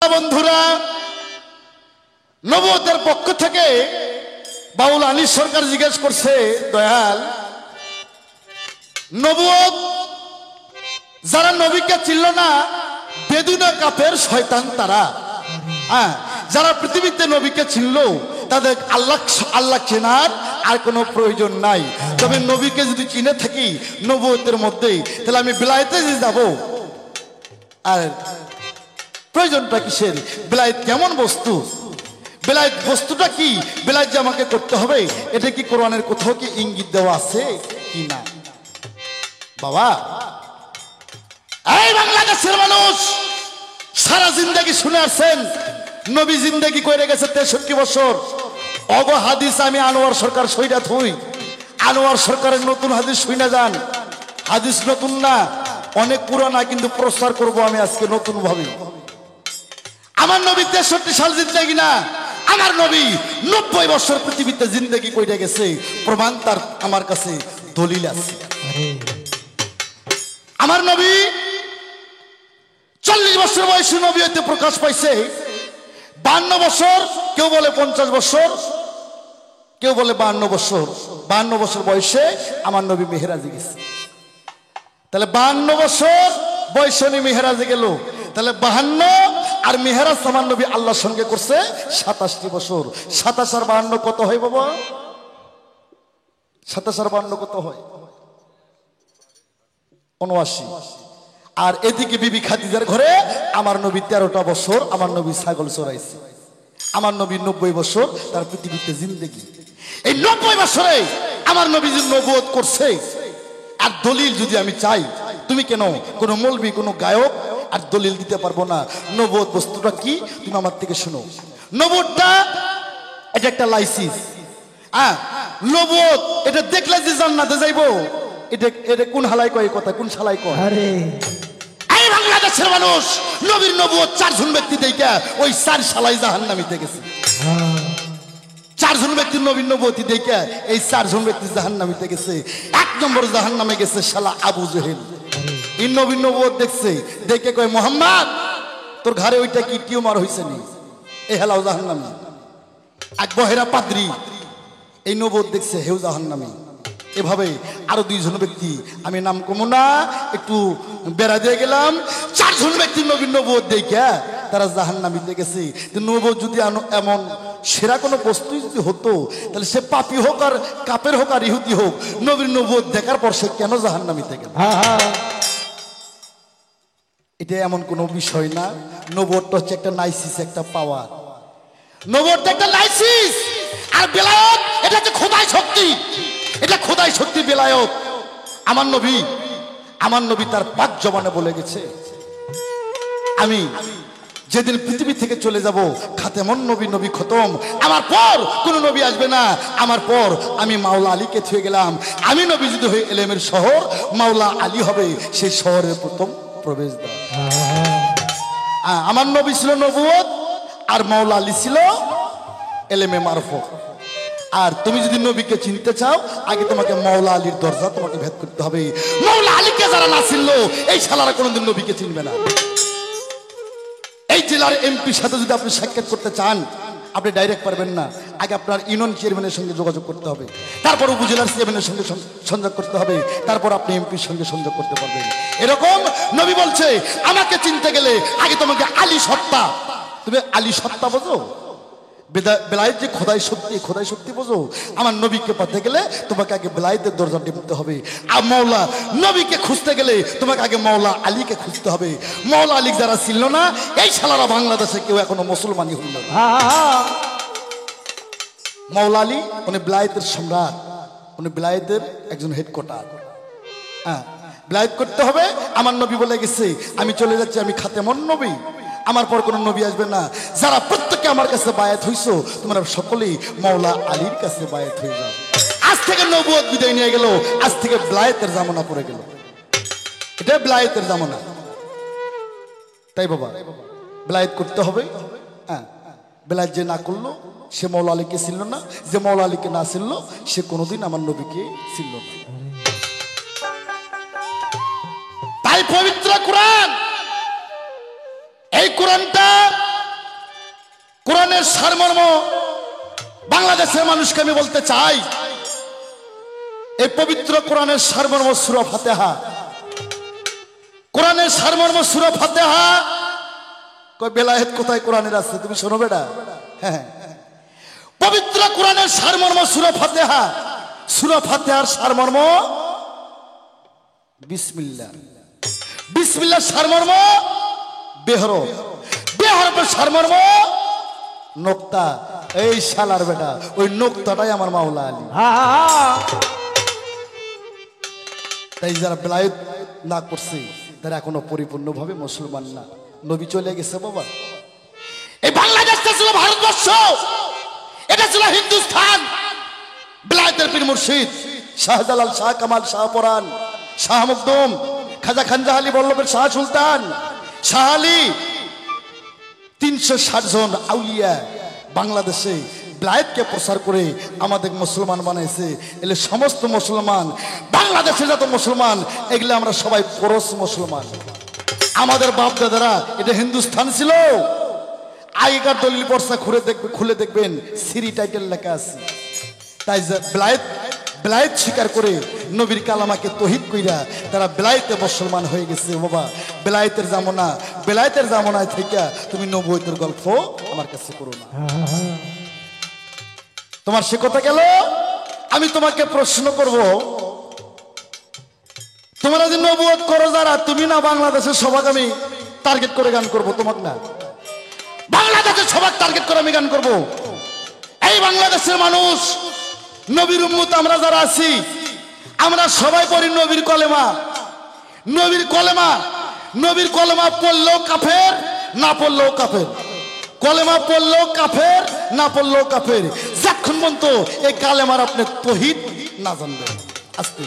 বন্ধুরা, নবুয়তের পক্ষ থেকে বাউল আলী সরকার জিজ্ঞেস করছে, দয়াল, নবুয়ত যারা নবীকে চিনল না, বেদুনা কাফের শয়তান তারা। হ্যাঁ, যারা পৃথিবীতে নবীকে চিনল তাদের আল্লাহ চেনার আর কোনো প্রয়োজন নাই। তবে নবীকে যদি চিনে থাকি নবুয়তের মধ্যে, তাহলে আমি বিলায়েতে যে যাব, আর প্রয়োজনটা কিসের? বিলায়েত কেমন বস্তু, বিলায়েত বস্তুটা কি, বিলায়েত যে আমাকে করতে হবে, এটা কি কোরআনের কোথাও কি ইঙ্গিত দেওয়া আছে কি না? বাবা, এই বাংলাদেশের মানুষ সারা জিন্দেগি শুনে আসছেন, নবী জিন্দেগি করে গেছে 63 বছর। অগ হাদিস আমি আনোয়ার সরকার সইরা থুই, আনোয়ার সরকারের নতুন হাদিস শুনে যান। হাদিস নতুন না, অনেক পুরানা, কিন্তু প্রচার করব আমি আজকে নতুন ভাবে। আমার নবী 63 সাল জিন্দেগি না, আমার নবী 90 বছর পৃথিবীতে জিন্দেগি কইরা গেছে। প্রমাণ তার আমার কাছে দলিল আছে। আমার নবী 40 বছর বয়সে নবী হইতে প্রকাশ পাইছে। 52 বছর, কেউ বলে 50 বছর, কেউ বলে 52 বছর। 52 বছর বয়সে আমার নবী মেহেরাজে গেছে। তাহলে 52 বছর বয়সে উনি মেহেরাজে গেল। তাহলে 52 আর মেহেরাজ আমার নবী আল্লাহর সঙ্গে করছে 27টি বছর। 27 আর 52 কত হয় বাবা? 27 আর 52 কত হয়? 79। আর এদিকে বিবি খাদিজার ঘরে আমার নবী 13টা বছর আমার নবী ছাগল চড়াইছে। আমার নবী 90 বছর তার পৃথিবীতে জিন্দেগি। এই 90 বছরে আমার নবী যে নবুয়ত করছে, আর দলিল যদি আমি চাই, তুমি কেন কোনো মৌলবি কোনো গায়ক আর দলিল দিতে পারবো না। নবুয়ত বস্তুটা কি তুমি আমার থেকে শোনো। নবুয়তটা এটা একটা লাইসেন্স। হ্যাঁ, নবুয়ত এটা দেখলে যে জান্নাতে যাইবো, এটা এটা কোন হালাই কয় কথা, কোন শালাই কয়? আরে এই বাংলাদেশের মানুষ নবীর নবুয়ত 4 জন ব্যক্তি দেখা ওই 4 শালাই জাহান্নামীতে গেছে। 4 জন ব্যক্তি নবীর নবুয়তি দেখা এই 4 জন ব্যক্তি জাহান্নামীতে গেছে। 1 নম্বর জাহান্নামে গেছে শালা আবু জেহেল। এই নবীর নবুয়ত দেখছে, দেখে কয়, মোহাম্মদ তোর ঘরে ওইটা কি টিউমার হইছে নি? এই হেলাও জাহান্নামী। এক বহেরা পাদ্রী এই নবুয়ত দেখছে, হেউ জাহান্নামী। এভাবে আরো 2 জন ব্যক্তি, আমি নাম কমো না, একটু বেড়া দিয়ে গেলাম। 4 জন ব্যক্তি নবীর নবুয়ত দেখে তারা জাহান্নামীতে গেছে। নবুয়ত যদি এমন সেরা কোনো বস্তু যদি হতো, তাহলে সে পাপী হোক আর কাপের হোক আর ইহুদি হোক, নবীর নবুয়ত দেখার পর সে কেন জাহান্নামীতে গেল? এটা এমন কোনো বিষয় না। নবুয়তটা হচ্ছে একটা লাইসেন্স, একটা পাওয়ার। নবুয়তটা একটা লাইসেন্স, আর বেলায়েত এটা হচ্ছে খোদাই শক্তি। এটা খোদাই শক্তি, বেলায়েত। আমার নবী তার পাক জবানে বলে গেছে, আমি যেদিন পৃথিবী থেকে চলে যাব, খাতেমুন নবী খতম, আমার পর কোন নবী আসবে না। আমার পর আমি মাওলা আলীকে থুয়ে গেলাম। আমি নবী যদি হয়ে এলেমের শহর, মাওলা আলী হবে সেই শহরের প্রথম প্রবেশদ্বার। আমার নবী ছিল নবুয়ত, আর মাওলা আলী ছিল এলেমে মারফত। আর তুমি যদি নবীকে চিনতে চাও, আগে তোমাকে মাওলা আলীর দরজা তোমাকে ভেদ করতে হবে। মাওলা আলীকে যারা না চিনলো, এই শালারা কোনোদিন নবীকে চিনবে না। এই জেলার এমপির সাথে যদি আপনি সাক্ষাৎ করতে চান, আপনি ডাইরেক্ট পারবেন না। আগে আপনার ইউনিয়ন চেয়ারম্যানের সঙ্গে যোগাযোগ করতে হবে, তারপর উপজেলার চেয়ারম্যানের সঙ্গে সংযোগ করতে হবে, তারপর আপনি এমপির সঙ্গে সংযোগ করতে পারবেন। এরকম নবী বলছে, আমাকে চিনতে গেলে আগে তোমাকে আলী সত্তা, তুমি আলী সত্তা বোঝো? বেলায়েত যে খোদাই শক্তি বোঝো? আমার নবীকে পেতে গেলে তোমাকে আগে বেলায়েতের দরজা টিপতে হবে। আর মাওলা নবীকে খুঁজতে গেলে তোমাকে আগে মাওলা আলীকে খুঁজতে হবে। মাওলা আলী যারা ছিল না, এই শালারা বাংলাদেশে কেউ এখনো মুসলমানই হইল না। মাওলা আলী উনি বেলায়েতের সম্রাট, উনি বেলায়েতের একজন হেডকোয়ার্টার। হ্যাঁ, বেলায়েত করতে হবে। আমার নবী বলে গেছে, আমি চলে যাচ্ছি, আমি খাতেমুন নবী, আমার পর কোন নবী আসবে না। যারা প্রত্যেকে আমার কাছে বায়াত হইছো, তোমরা সকলেই মাওলা আলীর কাছে বায়াত হয়ে যাও। আজ থেকে নবুয়ত বিদায় নিয়ে গেল, আজ থেকে বেলায়েতের জামানা পড়ে গেল। এটা বেলায়েতের জামানা। তাই বাবা, বেলায়েত করতে হবে। হ্যাঁ, বেলায়েত যে না করলো সে মাওলা আলীকে চিনল না, যে মাওলা আলীকে না চিনলো সে কোনোদিন আমার নবীকে চিনল না। তাই পবিত্র কোরআন, এই কোরআনটা কোরআনের সারমর্ম বাংলাদেশের মানুষকে আমি বলতে চাই, এই পবিত্র কোরআনের সারমর্ম সূরা ফাতিহা। কোরআনের সারমর্ম সূরা ফাতিহা। কই বেলায়েত কোথায় কোরআনের আছে? তুমি শোনো বেটা। হ্যাঁ, পবিত্র কোরআনের সারমর্ম সূরা ফাতিহা। সূরা ফাতিহার সারমর্ম বিসমিল্লাহ। বিসমিল্লাহ সারমর্ম বেহরফ। বেহরফের সারমর্ম নোক্তা। এই শালার বেটা, ওই নোক্তাটাই আমার মাওলা আলী। তাই যারা বেলায়েত না করছে তারা এখনো পরিপূর্ণভাবে মুসলমান না। নবী চলে গেছে বাবা। এই বাংলাদেশটা ছিল ভারতবর্ষ, এটা ছিল হিন্দুস্তান। বেলায়েতের পীর মুর্শিদ শাহজালাল, শাহ কামাল, শাহ পরান, শাহ মখদুম, খাজা খানজাহালি, বল্লভের শাহ সুলতান, শাহ আলী, 360 জন আউলিয়া বাংলাদেশে বেলায়েতকে প্রচার করে আমাদের মুসলমান বানাইছে। এলে সমস্ত মুসলমান, বাংলাদেশে যত মুসলমান, এগুলো আমরা সবাই পরশ মুসলমান। আমাদের বাপ দাদারা এটা হিন্দুস্তান ছিল। আগেকার দলিল পর্চা খুলে দেখবেন সিরি টাইটেল লেখা আছে। তাই বেলায়েত স্বীকার করে নবীর কালামাকে তহিদ কইরা তারা বেলায়েতে মুসলমান হয়ে গেছে বাবা। বেলায়েতের জামানায় থেকে তুমি নবুয়তের গল্প আমার কাছে করো না। তোমার সে কথা গেল। আমি তোমাকে প্রশ্ন করব, তোমরা যে নবুয়ত করো যারা, তুমি না বাংলাদেশের সবাক আমি টার্গেট করে গান করব, তোমাকে না, বাংলাদেশের সবাক টার্গেট করে আমি গান করব। এই বাংলাদেশের মানুষ, নবীর উম্মত আমরা যারা আছি, আমরা সবাই পড়ি নবীর কলেমা। নবীর কলেমা, নবীর কলেমা পড়লেও কাফের, না পড়লেও কাফের। কলেমা পড়লেও কাফের, না পড়লেও কাফের, যখন পর্যন্ত এই কালেমার আপনি তহিদ না জানবেন। আস্তে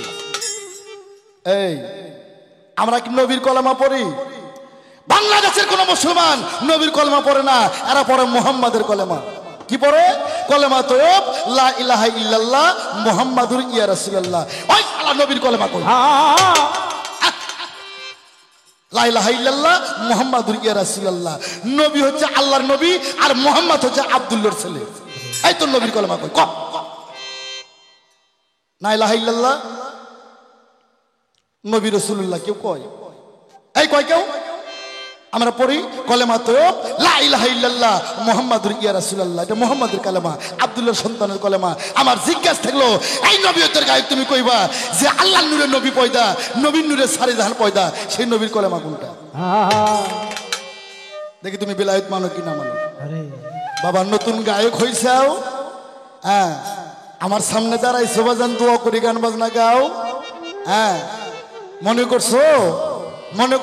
এই আমরা কি নবীর কলেমা পড়ি? বাংলাদেশের কোন মুসলমান নবীর কলেমা পড়ে না, এরা পড়ে মুহাম্মাদের কলেমা। কি পড়ে? কলেমা তয়্যব, লা ইলাহা ইল্লাল্লাহ মুহাম্মাদুর ইয়া রাসূলুল্লাহ। ওই আল্লাহ নবীর কলেমা কই? লা ইলাহা ইল্লাল্লাহ মুহাম্মাদুর ইয়া রাসূলুল্লাহ। নবী হচ্ছে আল্লাহর নবী, আর মুহাম্মদ হচ্ছে আব্দুল্লাহর ছেলে। এই তো নবীর কলেমা কই? কম লা ইলাহা ইল্লাল্লাহ নবী রাসূলুল্লাহ কেউ কয়? এই কয় কেউ? আমরা পড়ি কলেমা তয়্যব, লা ইলাহা ইল্লাল্লাহ মুহাম্মাদুর ইয়া রাসূলুল্লাহ। এটা মুহাম্মাদের কলেমা, আব্দুল্লাহর সন্তানের কলেমা। আমার জিজ্ঞাসা থাকলো, এই নবীয়তের গায়ে তুমি কইবা যে আল্লাহর নূরে নবী পয়দা, নবীর নূরে সারে জাহান পয়দা, সেই নবীর কলেমা কোনটা? দেখি তুমি বেলায়েত মানো কি না মানো। বাবা নতুন গায়ক হইছাও, হ্যাঁ, আমার সামনে দাঁড়াইছো, বাজান দোয়া করি গান বাজনা গাও। হ্যাঁ, মনে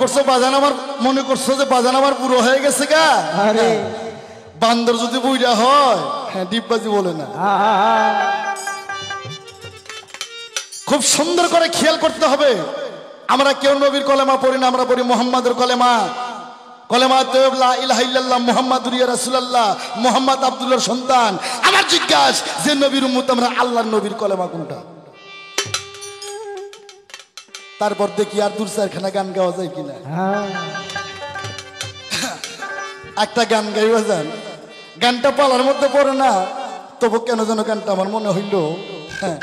করছো বাজান আমার, মনে করছো যে বাজান আমার বুড়ো হয়ে গেছে গা। বান্দর যদি বুইড়া হয়, হ্যাঁ, ডিপবাজি বলে না। খুব সুন্দর করে খেয়াল করতে হবে। আমরা কেউ নবীর কলেমা পড়ি না, আমরা পড়ি মুহাম্মাদের কলেমা। কলেমা তয়্যব, লা ইলাহা ইল্লাল্লাহ মুহাম্মাদুর ইয়া রাসূলুল্লাহ, মুহাম্মদ আব্দুল্লাহর সন্তান। আমার জিজ্ঞাসা, যে নবীর উম্মত আমরা, আল্লাহর নবীর কলেমা কোনটা? তারপর দেখি আর দূর চারখানা গান গাওয়া যায় কিনা। একটা গান গাইবা যান, গানটা পালার মধ্যে পড়ে না, তবু কেন যেন গানটা আমার মনে হইল। হ্যাঁ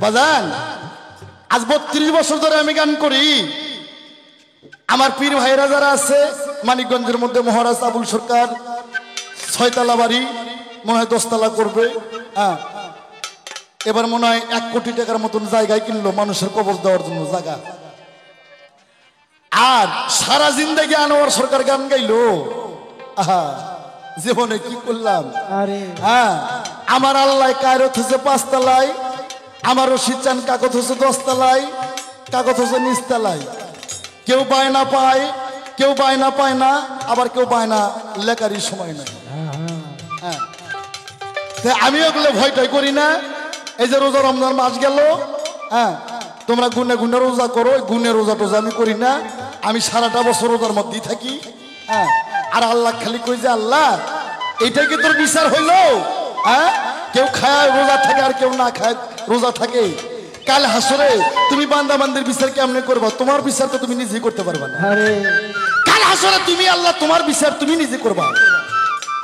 বাজান, আজ 32 বছর ধরে আমি গান করি। আমার পীর ভাইরা যারা আছে, মানিকগঞ্জের মধ্যে মহারাজ আবুল সরকার 6 তলা বাড়ি, মনে হয় 10 তলা করবে। হ্যাঁ, এবার মনে হয় 1 কোটি টাকার মতন জায়গায় কিনলো মানুষের কবর দেওয়ার জন্য জায়গা। আর সারা জিন্দেগি আনোয়ার সরকার গান গাইলো। আহা, জীবনে কি করলাম। হ্যাঁ, আমার আল্লাহ কায়রত হচ্ছে 5 তলায়, আমার রশিদ চান কাকত হচ্ছে 10 তলায়, কাকত হচ্ছে নিচ তলায়। কেউ বায়না পায়, কেউ বায়না পায় না, আবার কেউ বায়না লেখারই সময় নাই। হ্যাঁ, আমি ওগুলো ভয়টাই করি না। এই যে রোজা, রমজান মাস গেল, হ্যাঁ, তোমরা গুনে গুনে রোজা করো, গুনে রোজা টোজা আমি করি না। আমি সারাটা বছর রোজার মধ্যেই থাকি। হ্যাঁ, আর আল্লাহ খালি কই যে আল্লাহ এইটাই কি তোর বিচার হইল? হ্যাঁ, কেউ খায় রোজা থাকে আর কেউ না খায় রোজা থাকে। কাল হাসরে তুমি বান্দা বান্দির বিচার কেমনে করবা? তোমার বিচার তো তুমি নিজেই করতে পারবা না। কাল হাসরে তুমি, আল্লাহ তোমার বিচার তুমি নিজে করবা।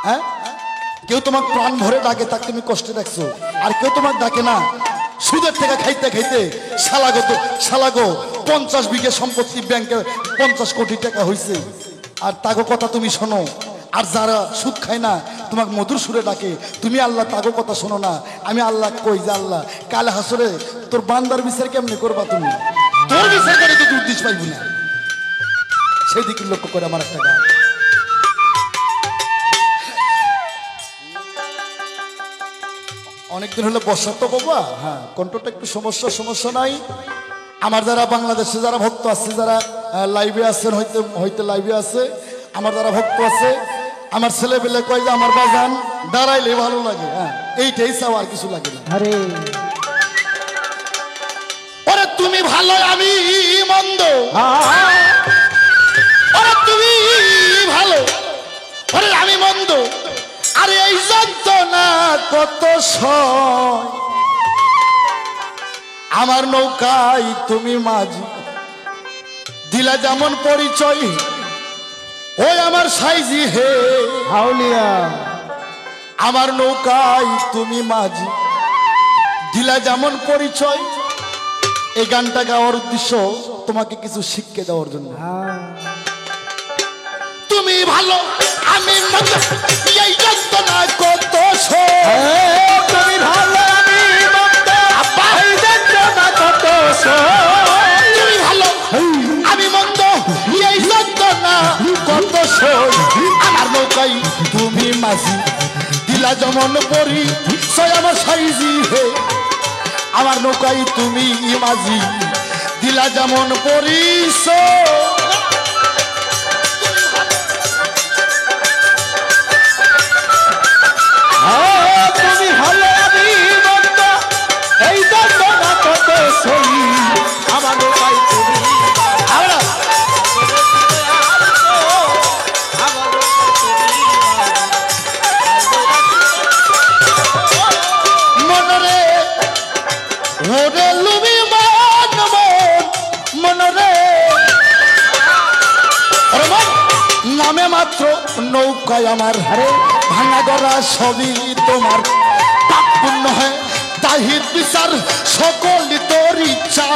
হ্যাঁ, কেউ তোমাকে প্রাণ ভরে ডাকে, তাকে তুমি কষ্টে দেখছো। আর কেউ তোমাকে ডাকে না, সুদের টাকা খাইতে খাইতে শালাগো 50 বিঘে সম্পত্তি, ব্যাংকে 50 কোটি টাকা হয়েছে, আর তাগো কথা তুমি শোনো। আর যারা সুদ খায় না তোমাকে মধুর সুরে ডাকে, তুমি আল্লাহ তাগো কথা শোনো না। আমি আল্লাহ কই যে আল্লাহ কাল হাসরে তোর বান্দার বিচার কেমনে করবা তুমি? তোর বিচার করে তো দুর্দিশ পাইবি না। সেই দিকে লক্ষ্য করে আমার একটা গান। অনেকদিন হলে বসা তো বাবা, হ্যাঁ কণ্ঠটা একটু সমস্যা নাই। আমার যারা বাংলাদেশে যারা ভক্ত আছে, যারা লাইভে আছেন, হয়তো লাইভে আছে, আমার যারা ভক্ত আছে, আমার ছেলে পেলে কয় যে আমার বাজান দাঁড়াইলে ভালো লাগে। হ্যাঁ এইটাই চাও, আর কিছু লাগে না। আরে তুমি ভালো আমি মন্দ, আরে তুমি ভালো আরে আমি মন্দ, আরে এই যন্ত্রণা কত সয়, আমার নৌকায় তুমি মাঝি দিলা যেমন পরিচয়, ওই আমার সাইজি হে হাউলিয়া, আমার নৌকায় তুমি মাঝি দিলা যেমন পরিচয়। এই গানটা গাওয়ার উদ্দেশ্য তোমাকে কিছু শিক্ষা দেওয়ার জন্য। তুমি ভালো আমি মন্দ, এই যন্ত্রণা কত সয়, তুমি ভালো আমি মন্দ, এই যন্ত্রণা কত সয়, তুমি ভালো আমি মন্দ, এই যন্ত্রণা কত সয়, আমার নৌকায় তুমি মাঝি দিলা যেমন পরিচয়, আমার সাইজি হে, আমার নৌকায় তুমি মাঝি দিলা যেমন পরিচয়। তুমি ভালো আমি মন্দ, এই যন্ত্রণা কত সই, আমার নৌকায় তুমি মনরে ওরে লুবি মনরে নামে মাত্র নৌকায় আমার ভাঙা গড়া সবই তোমার, পাপ পুণ্য হয় তাহির বিচার সকল তোর ইচ্ছা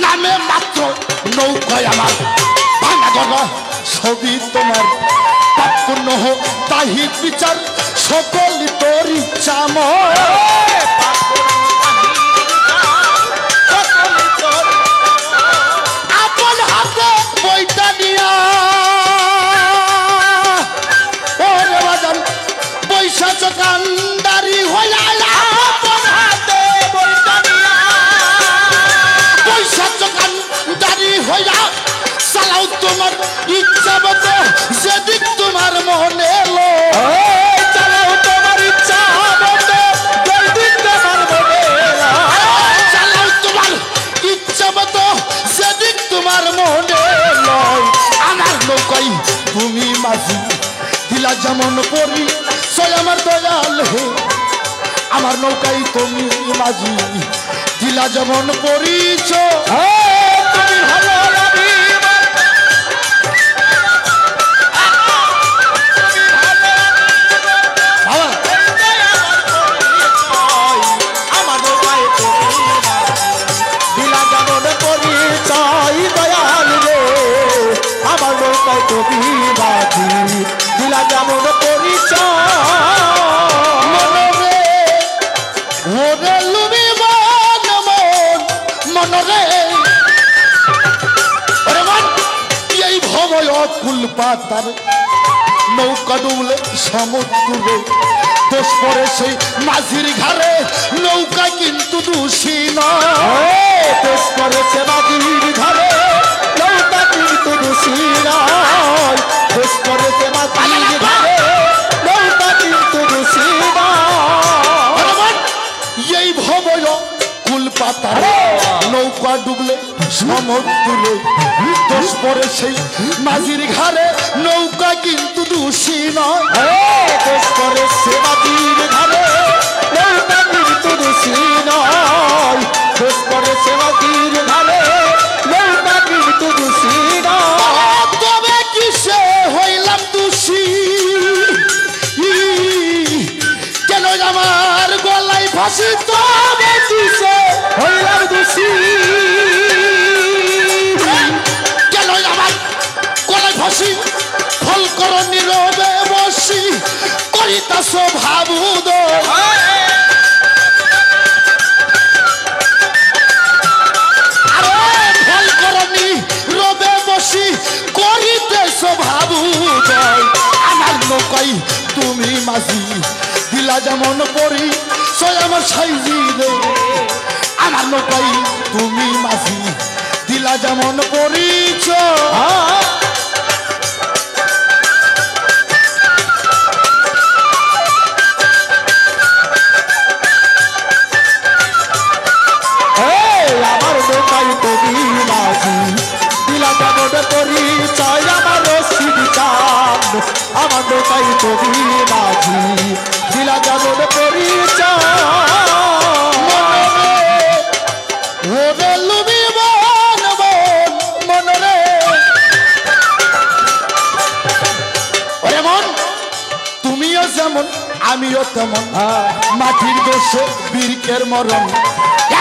নামে মাত্র নৌকায় আমার ভাঙা গড়া সবই তোমার, পাপ পুণ্য হোক তাহি বিচার সকল তোর ইচ্ছা। আপন হাতে বইটা নিয়া ওরে বাজান পয়সা চোখানদারি হইয়া, আপন হাতে বইটা নিয়া পয়সা চোখানদারি হইয়া চালাও তোমার ইচ্ছা মতো, যেদিক তোমার মনে এলো চালাও তোমার ইচ্ছা মতো, যেদিক তোমার মনে এলো চালাও তোমার ইচ্ছা মতো, যেদিক তোমার মনে এলো। আমার নৌকায় তুমি মাঝি দিলা যেমন পরিচয়, আমার দয়াল হে, আমার নৌকায় তুমি মাঝি দিলা যেমন পরিচয়। তুমি ভালো আমি তুমি বাজি দিলা যেমন পরিচয়, মনরে ওরে লুবি মনরে ওরে মন, এই ভবয় কুল পাতার নৌকা ডুবলে সমুদ্রে, দোষ পড়ে সেই মাঝির ঘরে, নৌকা কিন্তু দোষী নয়, দোষ পড়েছে মাঝির ঘরে, নৌকা কিন্তু দোষী নয়, দোষ পড়েছে মাঝির ঘরে, নৌকা কিন্তু দোষী নয়। এই ভবয় কুল পাতার নৌকা ডুবলে সমুদ্রে, দোষ পড়ে সেই মাঝির ঘরে, নৌকা কিন্তু দোষী নয়, দোষ পড়ে সে মাঝির ঘরে, নৌকা কিন্তু ফাঁসি তবে দিছে হইলাম দোষী কেন আমার গলায় ফাঁসি ফল কর নীরবে বসি করিতাছ ভাবুদ তুমি মাঝি দিলা যেমন পরি সয় আমার সাইজি রে আমার নৌকাই তুমি মাঝি দিলা যেমন পরিচয় আমার নৌকাই তুমি মাঝি দিলা যেমন পরিচয় আমার রশিদ চাঁদ আমার নৌকাই তুমি মাঝি দিলা যেমন পরিচয় ওরে লুবি বন বন মন রে ওরে মন তুমিও যেমন আমিও তেমন মাটির দোষে বীরকের মরণ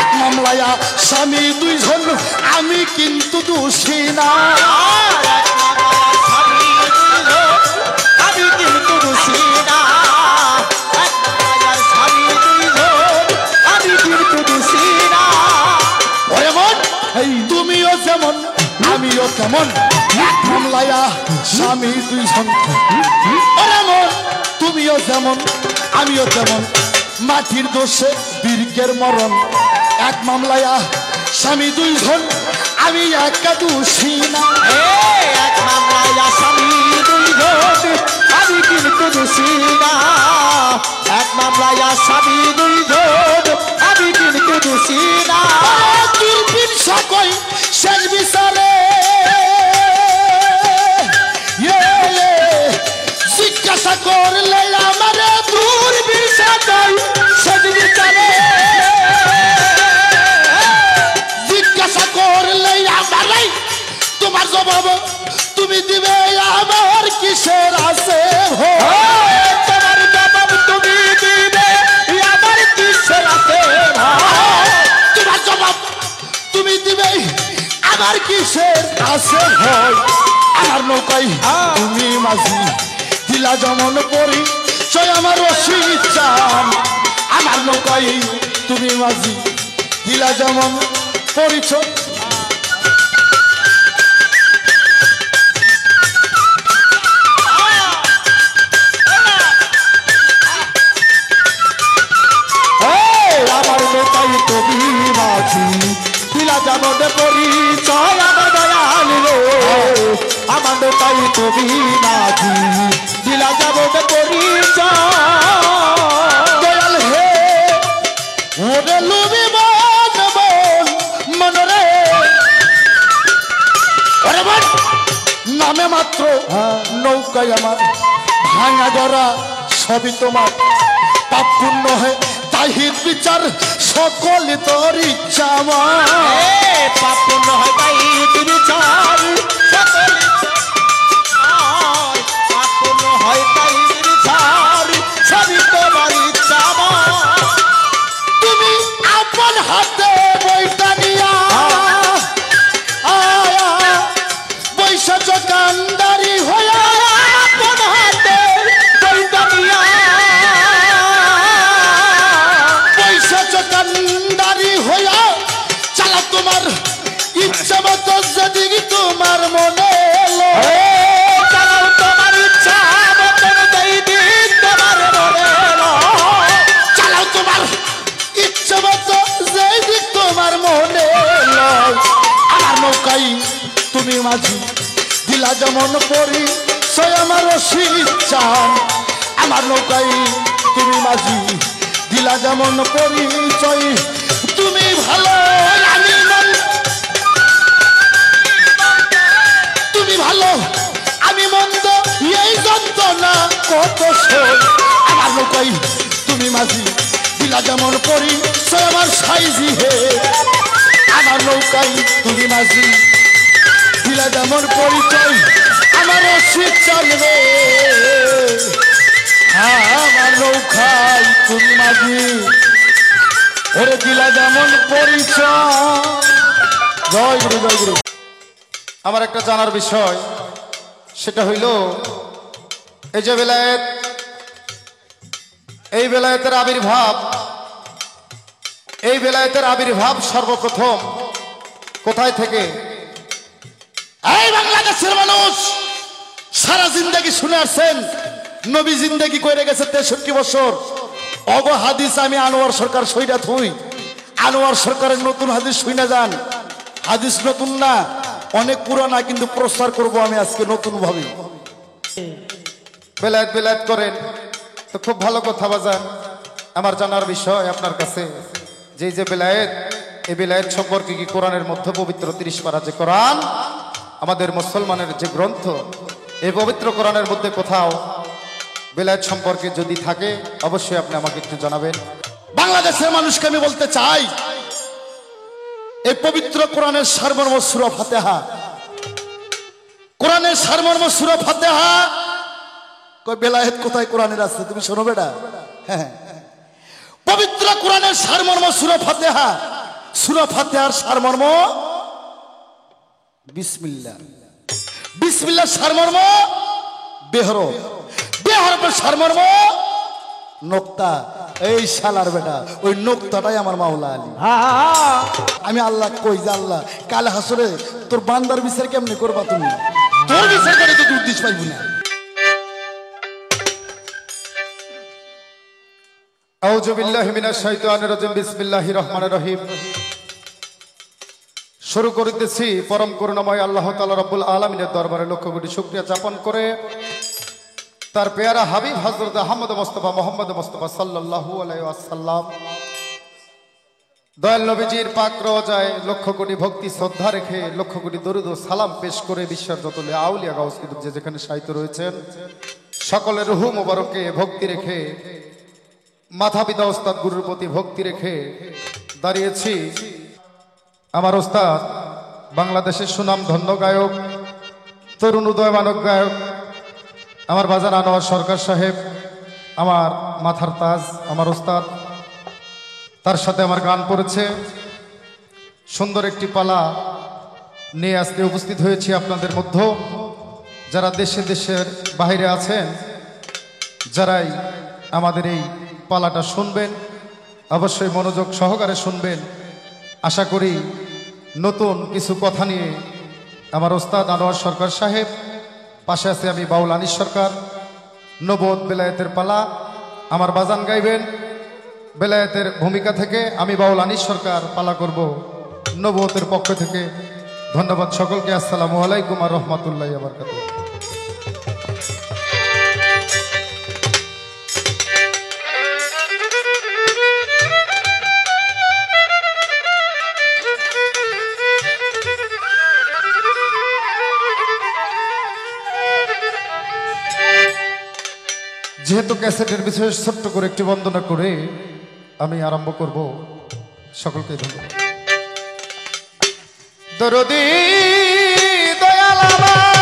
এক মামলায়া স্বামী দুইজন আমি কিন্তু দোষী না আমি কিন্তু দোষী না আমি কিন্তু দোষী না ওরে মন তুমিও যেমন আমিও তেমন এক মামলায়া স্বামী দুইজন ওরে মন তুমিও যেমন আমিও তেমন মাটির দোষে বীরকের মরণ এক মামলায়া স্বামী দুইজন আমি একা দোষী না এক মামলায় স্বামী দুইজন আমি কিন্তু দোষী না এক মামলায় স্বামী দুইজন আমি কিন্তু দোষী না দূরবীন সকল শেষ বিচারে জিজ্ঞাসা করলে আমারে দূরবীন সকল শেষ বিচারে জিজ্ঞাসা করলে আমারে তোমার জবাব তুমি দিবে আমার কিসের আছে তোমার জবাব তুমি দিবে আমার কিসের আছে তোমার জবাব তুমি দিবে আমার কিসের আছে হয় আমার নৌকাই তুমি মাঝি দিলা যেমন পরি সয় আমার রশিদ চান আমার নৌকাই তুমি মাঝি দিলা যেমন পরিচয় আমার নৌকাই তুমি মাঝি দিলা যেমন পরিচয় আমার দয়াল রে আমার নৌকাই তুমি মাঝি দিলা যেমন পরিচয় দয়াল হে ওরে লুবি বন বন মন রে ওরে বন নামে মাত্র নৌকায় আমার ভাঙা গড়া সবই তোমার পাপ পূর্ণ হয় তাহির বিচার সকল তোর ইচ্ছা আমার পাপ হয় তাই বিচার সকল পাপ হয় তাই বিচার সবই তোমার ইচ্ছা তুমি আপন হাতে বইটা নিয়া বৈশা দোকানদারি হইয়া আপন হাতে বইটা নিয়া বৈশা দোকানদারি হইয়া চালা তোমার ইচ্ছা মতো যেদিন তোমার মনে এলো চালাও তোমার ইচ্ছা মতন যেই দিন তোমার মনে এলো চালাও তোমার ইচ্ছা মতো যেদিন তোমার মনে এলো আমার নৌকাই তুমি মাঝি দিলা যেমন পরি সয় আমার রশিদ চান আমার নৌকাই তুমি মাঝি দিলা যেমন পরিচয় তুমি ভালো আমি মন্দ তুমি ভালো আমি মন্দ এই যন্ত্রণা কত সই আমার নৌকাই তুমি মাঝি দিলা যেমন পরি সয় আমার সাইজি হে আমার নৌকাই তুমি মাঝি দিলা যেমন পরিচয় আমার রশিদ চলবে আমার নৌকাই তুমি মাঝি ওরে দিলা যেমন পরিচয়। জয় গুরু জয় গুরু। আমার একটা জানার বিষয়, সেটা হইল এই যে বেলায়েত, এই বেলায়েতের আবির্ভাব, এই বেলায়েতের আবির্ভাব সর্বপ্রথম কোথায় থেকে? এই বাংলাদেশের মানুষ সারা জিন্দেগি শুনে আসছেন, নবী জিন্দেগি করে গেছে 63 বছর। অগ হাদিস আমি আনোয়ার সরকার সইরা থুই, আনোয়ার সরকারের নতুন হাদিস শুনে যান। হাদিস নতুন না, অনেক পুরানা, কিন্তু প্রচার করব আমি আজকে নতুন ভাবে। বেলায়েত বেলায়েত করেন তো খুব ভালো কথা বাজান। আমার জানার বিষয় আপনার কাছে যে এই যে বেলায়েত, এই বেলায়েত সম্পর্কে কি কোরআনের মধ্যে পবিত্র 30 পারা যে কোরআন আমাদের মুসলমানের যে গ্রন্থ, এই পবিত্র কোরআনের মধ্যে কোথাও বেলায়েত সম্পর্কে যদি থাকে অবশ্যই আপনি আমাকে একটু জানাবেন। বাংলাদেশের মানুষকে আমি বলতে চাই, এই পবিত্র কোরআনের সারমর্ম সূরা ফাতিহা, কোরআনের সারমর্ম সূরা ফাতিহা। কই বেলায়েত কোথায় কোরআনের আছে? তুমি শোনো বেটা, হ্যাঁ, পবিত্র কোরআনের সারমর্ম সূরা ফাতিহা। সূরা ফাতিহার সারমর্ম বিসমিল্লাহ, বিসমিল্লাহর সারমর্ম বেহরফ, বেহরফের সারমর্ম নোক্তা। এই শালার বেটা, ওই নোক্তাটাই আমার মাওলা আলী। আমি আল্লাহ কই যে আল্লাহ কাল হাসরে তোর বান্দার বিচার কেমনে করবা? তুমি তোর বিচার করে তো উদ্দেশ পাইবি না। আউযু বিল্লাহি মিনাশ শাইতানির রাজিম। বিসমিল্লাহির রহমানির রহিম। শুরু করিতেছি পরম করুণাময় আল্লাহ তাআলা রব্বুল আলামিনের দরবারে লক্ষ কোটি শুকরিয়া যাপন করে তার পেয়ারা হাবিব হযরত আহমদ মুস্তাফা মুহাম্মদ মুস্তাফা সাল্লাল্লাহু আলাইহি ওয়াসাল্লাম দয়াল নবীজির পাক রওজায় লক্ষ কোটি ভক্তি শ্রদ্ধা রেখে লক্ষ কোটি দরুদ ও সালাম পেশ করে বিশ্বের যত আউলিয়া গাউস কুতুব যে যেখানে সাহিত্য রয়েছেন সকলের রূহ মোবারকে ভক্তি রেখে, মাথা পিতা ওস্তাদ গুরুর প্রতি ভক্তি রেখে দাঁড়িয়েছি। আমার ওস্তাদ বাংলাদেশের সুনাম ধন্য গায়ক, তরুণ উদয়মানক গায়ক আমার বাজার আনোয়ার সরকার সাহেব, আমার মাথার তাজ, আমার ওস্তাদ, তার সাথে আমার গান পড়েছে। সুন্দর একটি পালা নিয়ে আজকে উপস্থিত হয়েছি আপনাদের মধ্যে। যারা দেশে দেশের বাইরে আছেন, যারাই আমাদের এই পালাটা শুনবেন অবশ্যই মনোযোগ সহকারে শুনবেন। আশা করি নতুন কিছু কথা নিয়ে আমার ওস্তাদ আনোয়ার সরকার সাহেব, পাশে আছে আমি বাউল আনিস সরকার। নবদ বেলায়েতের পালা আমার বাজান গাইবেন। বেলায়েতের ভূমিকা থেকে আমি বাউল আনিস সরকার পালা করব নবতের পক্ষ থেকে। ধন্যবাদ সকলকে। আসসালামু আলাইকুম আর রহমাতুল্লাহি ওয়া বারাকাতুহু। যেহেতু ক্যাসেটের বিষয়ে ছোট্ট করে একটি বন্দনা করে আমি আরম্ভ করব, সকলকে ধন্যবাদ। দরদি দয়াল আমার,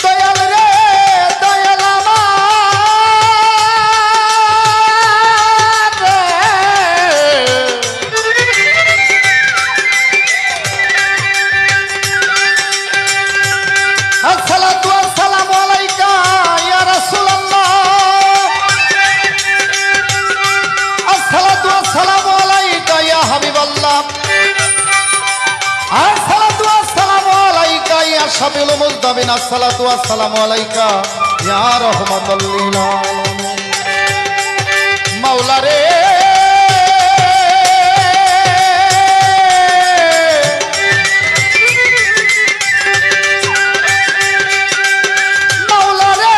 দয়াল রে দয়াল আমার রে। আসসালাতু আসসালামু আলাইকা ইয়া রাসূলুল্লাহ, আসসালাতু আসসালামু আলাইকা ইয়া হাবিবাল্লাহ, আসসালাতু আসসালামু আলাইকা ইয়া শাফিউল মুজদাবিন, আসসালাতু আসসালামু আলাইকা ইয়া রাহমাতুল লিল আলামিন। মাওলা রে মাওলা রে,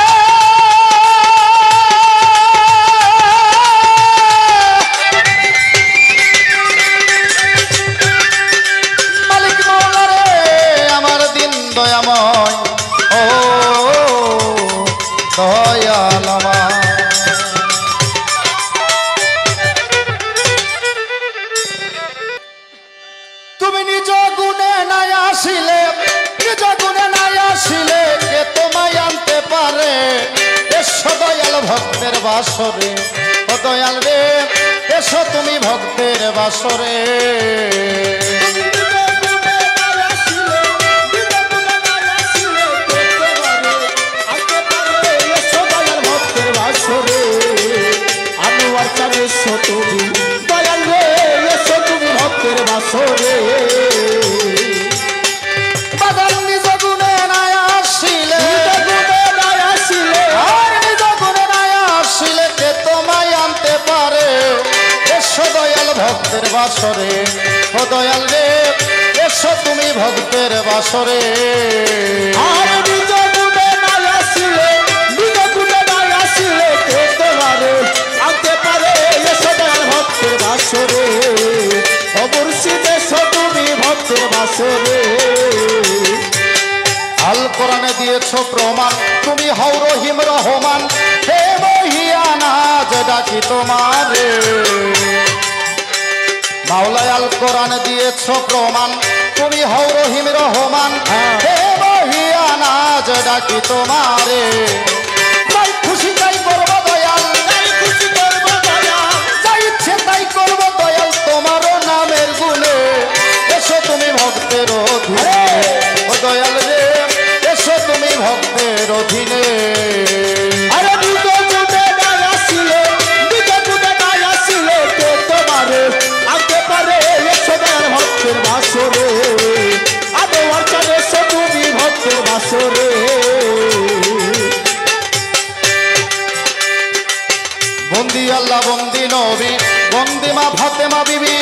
মালিক মাওলা রে, আমার দিন দয়াময় ও দয়াল আমার। তুমি নিজ গুণে না নাই আসিলে নিজ গুণে নাই আসিলে কে তোমায় আনতে পারে এসো দয়াল ভক্তের বাসরে ও দয়াল রে এসো তুমি ভক্তের বাসরে আনোয়ার চাঁদ এসো তুমি দয়াল রে এসো তুমি ভক্তের বাসরে বাজার নিজ গুণে নাই আসিলে আর নিজ গুণে নাই আসিলে কে তোমায় আনতে পারে এসো দয়াল ভক্তের বাসরে ও দয়াল রে এসো তুমি ভক্তের বাসরে আর নিজ গুণে নাই আসিলে কে তোমারে আনতে পারে এসো দয়াল ভক্তের বাসরে অবশ্যই এসো তুমি ভক্তের বাসরে আল কোরআনে দিয়েছো প্রমাণ তুমি হও রহিম রহমান হে মহিয়ানা যে ডাকি তোমারে মাওলায় আল কোরআনে দিয়েছো প্রমাণ তুমি হও রহিম রহমান হে মহিয়ানা যে ডাকি তোমারে তাই খুশি তাই করবো দয়াল যা ইচ্ছে তাই করবো দয়াল তোমারও নামের গুণে এসো তুমি ভক্তের অধীনে ও দয়াল রে এসো তুমি ভক্তের অধীনে আরে দুটো গুণে নাই আসিলে কে তোমারে আনতে পারে এসো দয়াল ভক্তের বাসরে আনোয়ার চাঁদ এসো তুমি ভক্তের বাসরে বন্দি আল্লাহ বন্দি নবী বন্দি মা ফাতেমা বিবি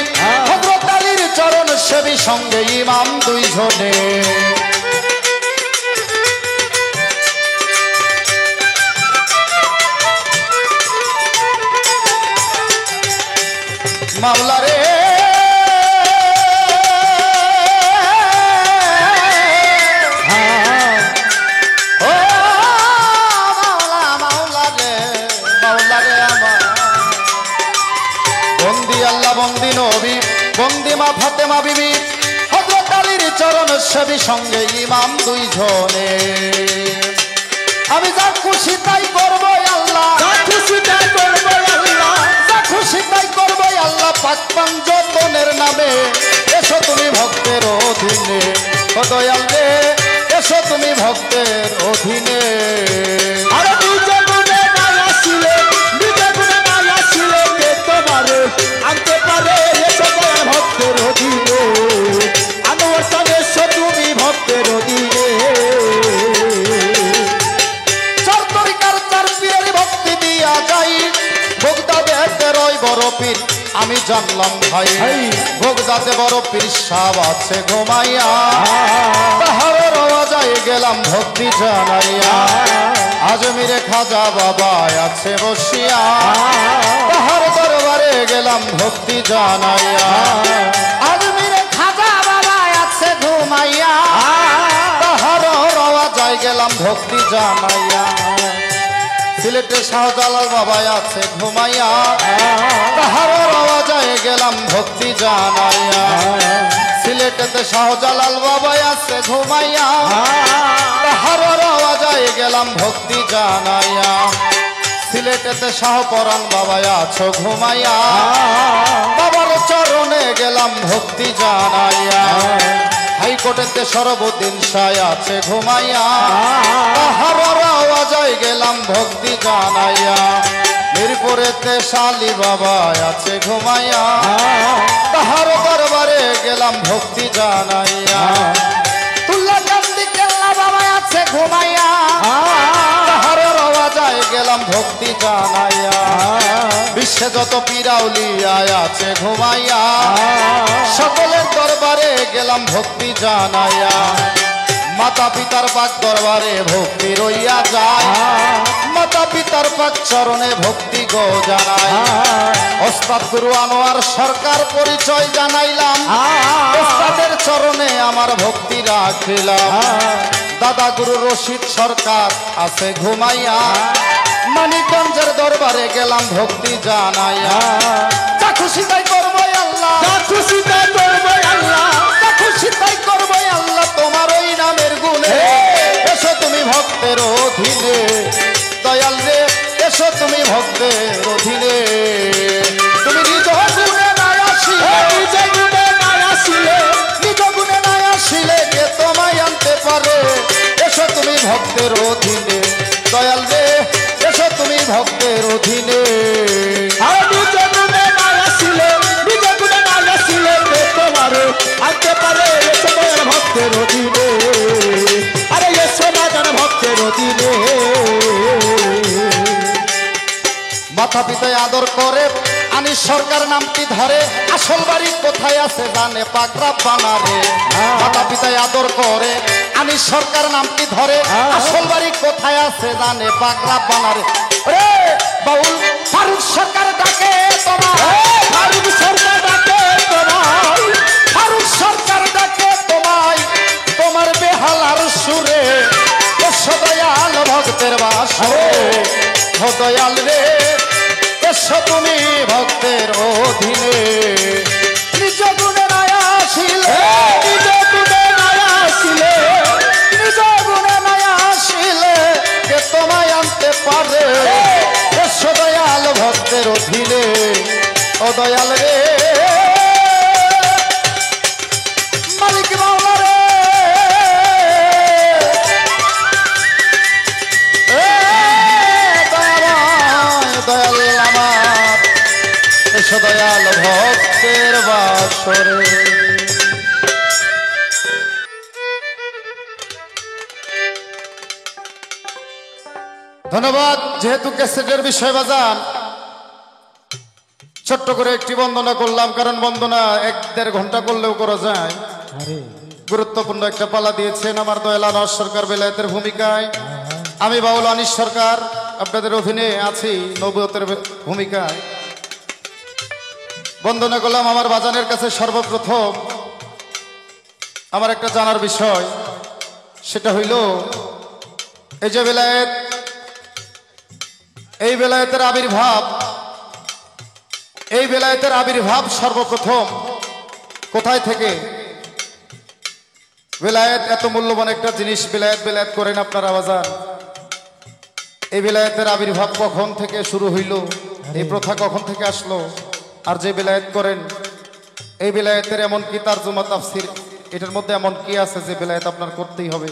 হযরত আলীর চরণ সেবী সঙ্গে ইমাম দুইজনে মাওলা রে ও মাওলা রে আমার বন্দি আল্লাহ বন্দি নবী বন্দি মা ফাতেমা বিবি হযরত আলীর চরণ সেবী সঙ্গে ইমাম দুইজনে আমি যা খুশি তাই করবো আল্লাহ যা খুশি তাই করবো আল্লাহ যা খুশি তাই করবো আল্লাহ পাক পাঞ্জতনের নামে এসো তুমি ভক্তের অধীনে ও দয়াল রে এসো তুমি ভক্তের অধীনে আরে দুটো গুণে নাই আসিলে কে তোমারে আনতে পারে এসো দয়াল ভক্তের অধীনে আনোয়ার চাঁদ এসো তুমি ভক্তের অধীনে চার তরিকার চার পীরের ভক্তি দিয়া যাই বগদাদে রয় বড় পীর আমি জানলাম ভাই বগদাদে বড় পীর সাহেব আছে ঘুমাইয়া তাহার আওয়াজে গেলাম ভক্তি জানাইয়া আজমিরে খাজা বাবা আছে বসিয়া তাহার দরবারে গেলাম ভক্তি জানাইয়া আজমিরে খাজা বাবা আছে ঘুমাইয়া তাহার আওয়াজে গেলাম ভক্তি জানাইয়া সিলেটে শাহজালাল বাবা আছে ঘুমাইয়া তাহার আওয়াজে গেলাম ভক্তি জানাইয়া সিলেটেতে শাহজালাল বাবা আছে ঘুমাইয়া তাহার আওয়াজে গেলাম ভক্তি জানাইয়া সিলেটেতে শাহপরাণ বাবা আছো ঘুমাইয়া বাবার চরণে গেলাম ভক্তি জানাইয়া হাইকোর্টেতে সর্বদিন সায় আছে ঘুমাইয়া তাহার আওয়াজে গেলাম ভক্তি জানাইয়া মিরপুরেতে শালি বাবা আছে ঘুমাইয়া তাহার দরবারে গেলাম ভক্তি জানাইয়া তুল্লা কান্দি কেল্লা বাবা আছে ঘুমাইয়া তাহার আওয়াজে গেলাম ভক্তি জানাইয়া বিশ্বে যত পীরাউলিয়া আছে ঘুমাইয়া সকলের দরবারে গেলাম ভক্তি জানাইয়া মাতা পিতার পাক দরবারে ভক্তি রইয়া যায় মাতা পিতার পাক চরণে ভক্তি গো জানাই ওস্তাদ গুরু আনোয়ার সরকার পরিচয় জানাইলাম ওস্তাদের চরণে আমার ভক্তি রাখিলাম দাদা গুরু রশিদ সরকার আছে ঘুমাইয়া মানিকগঞ্জের দরবারে গেলাম ভক্তি জানাইয়া যা খুশি তাই করবো আল্লাহ যা খুশি তাই করবো আল্লাহ যা খুশি তাই করবো ভক্তের অধীনে তুমি নিজ গুণে নাই আসিলে নিজ গুণে নাই আসিলে নিজ গুণে নাই আসিলে কে তোমায় আনতে পারে এসো তুমি ভক্তের অধীনে দয়াল রে এসো তুমি ভক্তের অধীনে আর নিজ গুণে নাই আসিলে নিজ গুণে নাই আসিলে কে তোমারে আনতে পারে এসো দয়াল ভক্তের অধীনে আরে এসো না জান ভক্তের অধীনে মাথা পিতায় আদর করে আনিস সরকার নামটি ধরে আসল বাড়ি কোথায় আছে জানে পাকড়া বানারে মাথা পিতায় আদর করে আনিস সরকার নামটি ধরে আসল বাড়ি কোথায় আছে জানে পাকড়া বানারে রে বাউল ফারুক সরকার ডাকে তোমার ফারুক সরকার ডাকে তোমায় ফারুক সরকার ডাকে তোমায় তোমার বেহালার সুরে এসো দয়াল ভক্তের বাসরে ও দয়াল রে এসো তুমি ভক্তের অধীনে নিজ গুণে নাই আসিলে নিজ গুণে নাই আসিলে নিজ গুণে নাই আসিলে কে তোমায় আনতে পারে এসো দয়াল ভক্তের অধীনে ও দয়াল রে মালিক মাওলা রে দয়াল আমার এসো দয়াল ভক্তের বাসরে ধন্যবাদ যেহেতু ক্যাসেটের বিষয় বাজান ছোট্ট করে একটি বন্দনা করলাম কারণ বন্দনা 1-1.5 ঘন্টা করলেও করা যায় গুরুত্বপূর্ণ একটা পালা দিয়েছেন আমার দয়াল আনোয়ার সরকার বেলায়েতের ভূমিকায় আমি বাউল আনিস সরকার আপনাদের অধীনে আছি নবুয়তের ভূমিকায় বন্দনা করলাম আমার বাজানের কাছে সর্বপ্রথম আমার একটা জানার বিষয় সেটা হইল এই যে বেলায়েত এই বেলায়েতের আবির্ভাব সর্বপ্রথম কোথায় থেকে বেলায়েত এত মূল্যবান একটা জিনিস বেলায়েত করেন আপনারা বাজান এই বেলায়েতের আবির্ভাব কখন থেকে শুরু হইল এই প্রথা কখন থেকে আসলো আর যে বেলায়েত করেন এই বেলায়েতের এমন কি তারজমা তাফসির এটার মধ্যে এমন কি আছে যে বেলায়েত আপনার করতেই হবে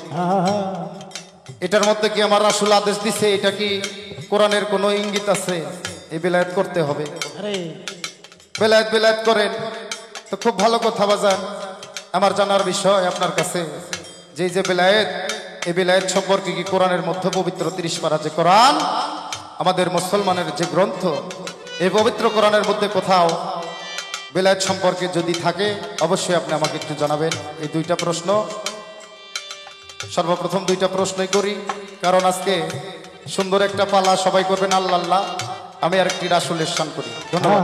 এটার মধ্যে কি আমার রাসূল আদেশ দিছে এটা কি কোরআনের কোনো ইঙ্গিত আছে এই বেলায়েত করতে হবে বেলায়েত করেন তো খুব ভালো কথা বাজান আমার জানার বিষয় আপনার কাছে যে বেলায়েত এই বেলায়েত সম্পর্কে কি কোরআনের মধ্যে পবিত্র 30 পারা যে কোরআন আমাদের মুসলমানের যে গ্রন্থ এই পবিত্র কোরআনের মধ্যে কোথাও বেলায়েত সম্পর্কে যদি থাকে অবশ্যই আপনি আমাকে একটু জানাবেন এই 2টা প্রশ্ন সর্বপ্রথম 2টা প্রশ্নই করি কারণ আজকে সুন্দর একটা পালা সবাই করবেন আল্লাহ আল্লাহ আমি আর একটি রাসূলের শান করি ধন্যবাদ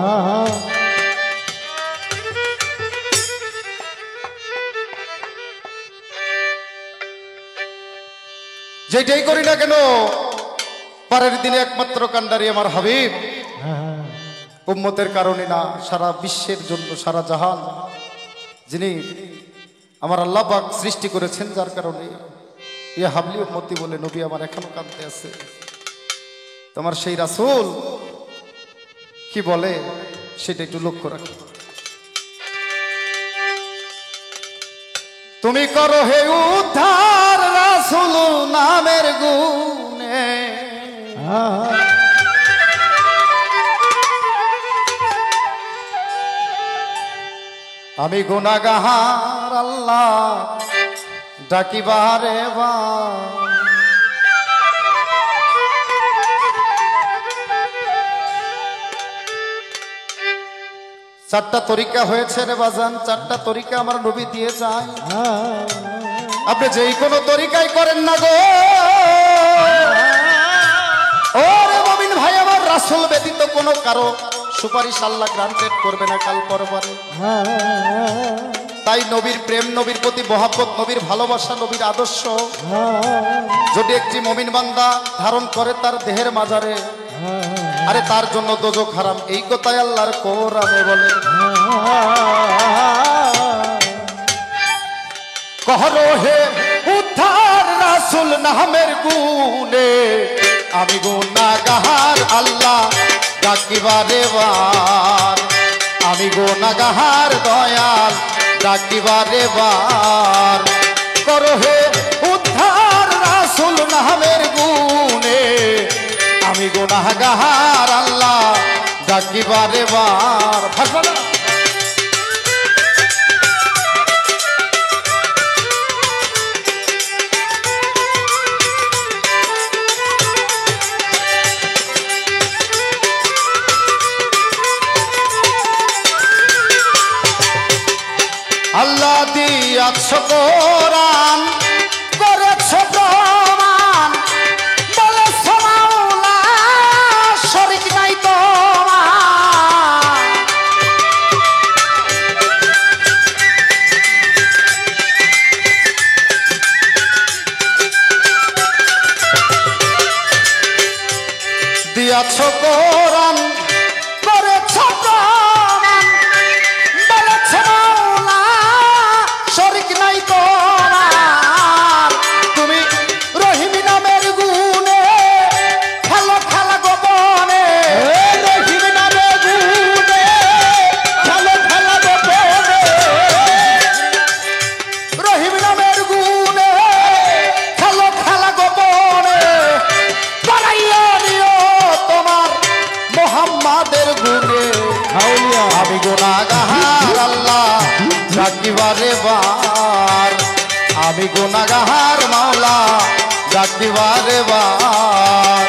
যেটাই করি না কেন পারের দিনে একমাত্র কান্ডারি আমার হাবিব উম্মতের কারণে না সারা বিশ্বের জন্য সারা জাহান যিনি আমার আল্লাহ পাক সৃষ্টি করেছেন যার কারণে ইয়া হাবলি উম্মতি বলে নবী আমার এখনো কাঁদতে আছে তোমার সেই রাসূল কি বলে সেটা একটু লক্ষ্য রাখি তুমি করো হে উদ্ধার রাসূল নামের গুণে আমি গুনাহগার আল্লাহ ডাকিবারে বা চারটা তরিকা হয়েছে রে বাজান চারটা তরিকা আমার নবী দিয়ে যায় আপনি যেই কোনো তরিকাই করেন না গো ওরে মুমিন ভাই আমার রাসূল ব্যতীত কোনো কারো সুপারিশ আল্লাহ গ্রান্টেড করবে না কাল পরবারে তাই নবীর প্রেম নবীর প্রতি মহব্বত নবীর ভালোবাসা নবীর আদর্শ যদি একটি মুমিন বান্দা ধারণ করে তার দেহের মাজারে আরে তার জন্য দোজখ হারাম এই কথাই আল্লাহর কোরআনে বলে কহরো হে উদ্ধার রাসূল নামের গুণে আমি গুনাহগার আল্লাহ ডাকিবারে বার, আমি গুনাহগার দয়াল ডাকিবারে বার। করো হে উদ্ধার রাসূল নামের গুণে, আমি গুনাহগার আল্লাহ ডাকিবারে বার। ফাঁসবা না? আল্লাহ দিয়াছ কোরআন, করেছ প্রমাণ, বলেছ মাওলা শরীক নাই তোমার। দিয়াছ কোরআন, করেছ প্রমাণ, বলেছ মাওলা শরীক নাই তোমার। তুমি রহিম নামের গুণে খেলো খেলা গোপনে, রহিম নামের গুণে খেলো খেলা গোপনে, রহিম নামের গুণে খেলো খেলা গোপনে। বাড়াইয়া নিও তোমার মোহাম্মদের গুণে, আমি গুনাহগার আল্লাহ ডাকিবারে বার, আমি গুনাহগার মাওলা ডাকিবারে বার।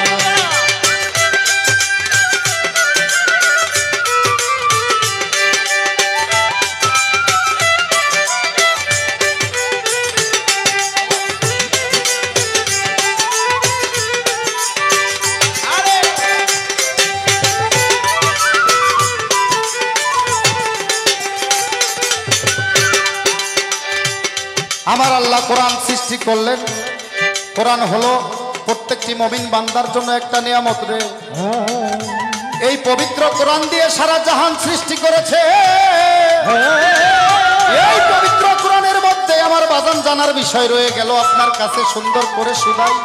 আমার আল্লাহ কোরআন সৃষ্টি করলেন। কোরআন হলো প্রত্যেকটি মুমিন বান্দার জন্য একটা নিয়ামত রে। এই পবিত্র কোরআন দিয়ে সারা জাহান সৃষ্টি করেছে। এই পবিত্র কোরআনের মধ্যে আমার বাজান জানার বিষয় রয়ে গেল আপনার কাছে সুন্দর করে শুনাই,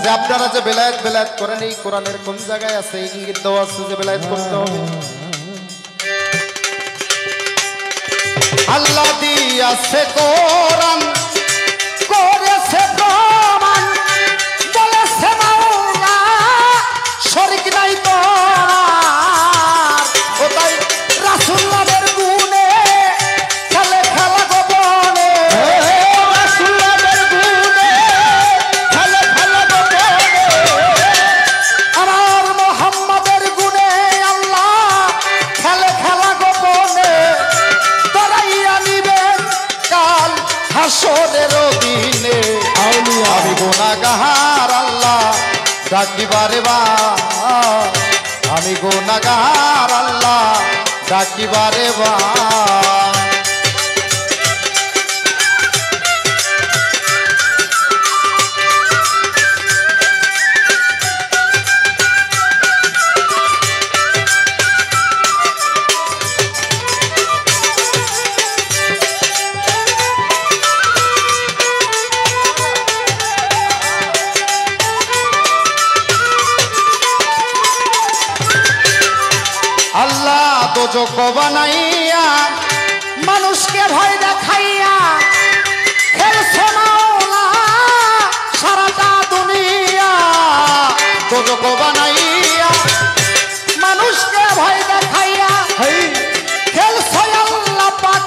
যে আপনারা যে বেলায়েত বেলায়েত করেন এই কোরআনের কোন জায়গায় আছে ইঙ্গিত দেওয়া আছে যে বেলায়েত করতে হবে? আল্লাহ দিয়াছে কোরআন, করেছে প্রমাণ, বলেছে মাওলা শরীক নাই তোমার। ও তাই রাসূল নামের গুণে খেলে খেলা গোপনে, রাসূল নামের গুণে খেলে খেলা গোপনে। আমার মুহাম্মাদের গুণে আল্লাহ খেলে খেলা গোপনে। কাল হাসরের দিনে আমি গুনাহগার আল্লাহ ডাকিবারে বার, আমি গুনাহগার আল্লাহ ডাকিবারে বার। আল্লাহ দোজখ বানাইয়া মানুষকে ভয় দেখাইয়া খেলছে মাওলা সারাটা দুনিয়া। দোজখ বানাইয়া মানুষকে ভয় দেখাইয়া খেলছে আল্লাহ পাক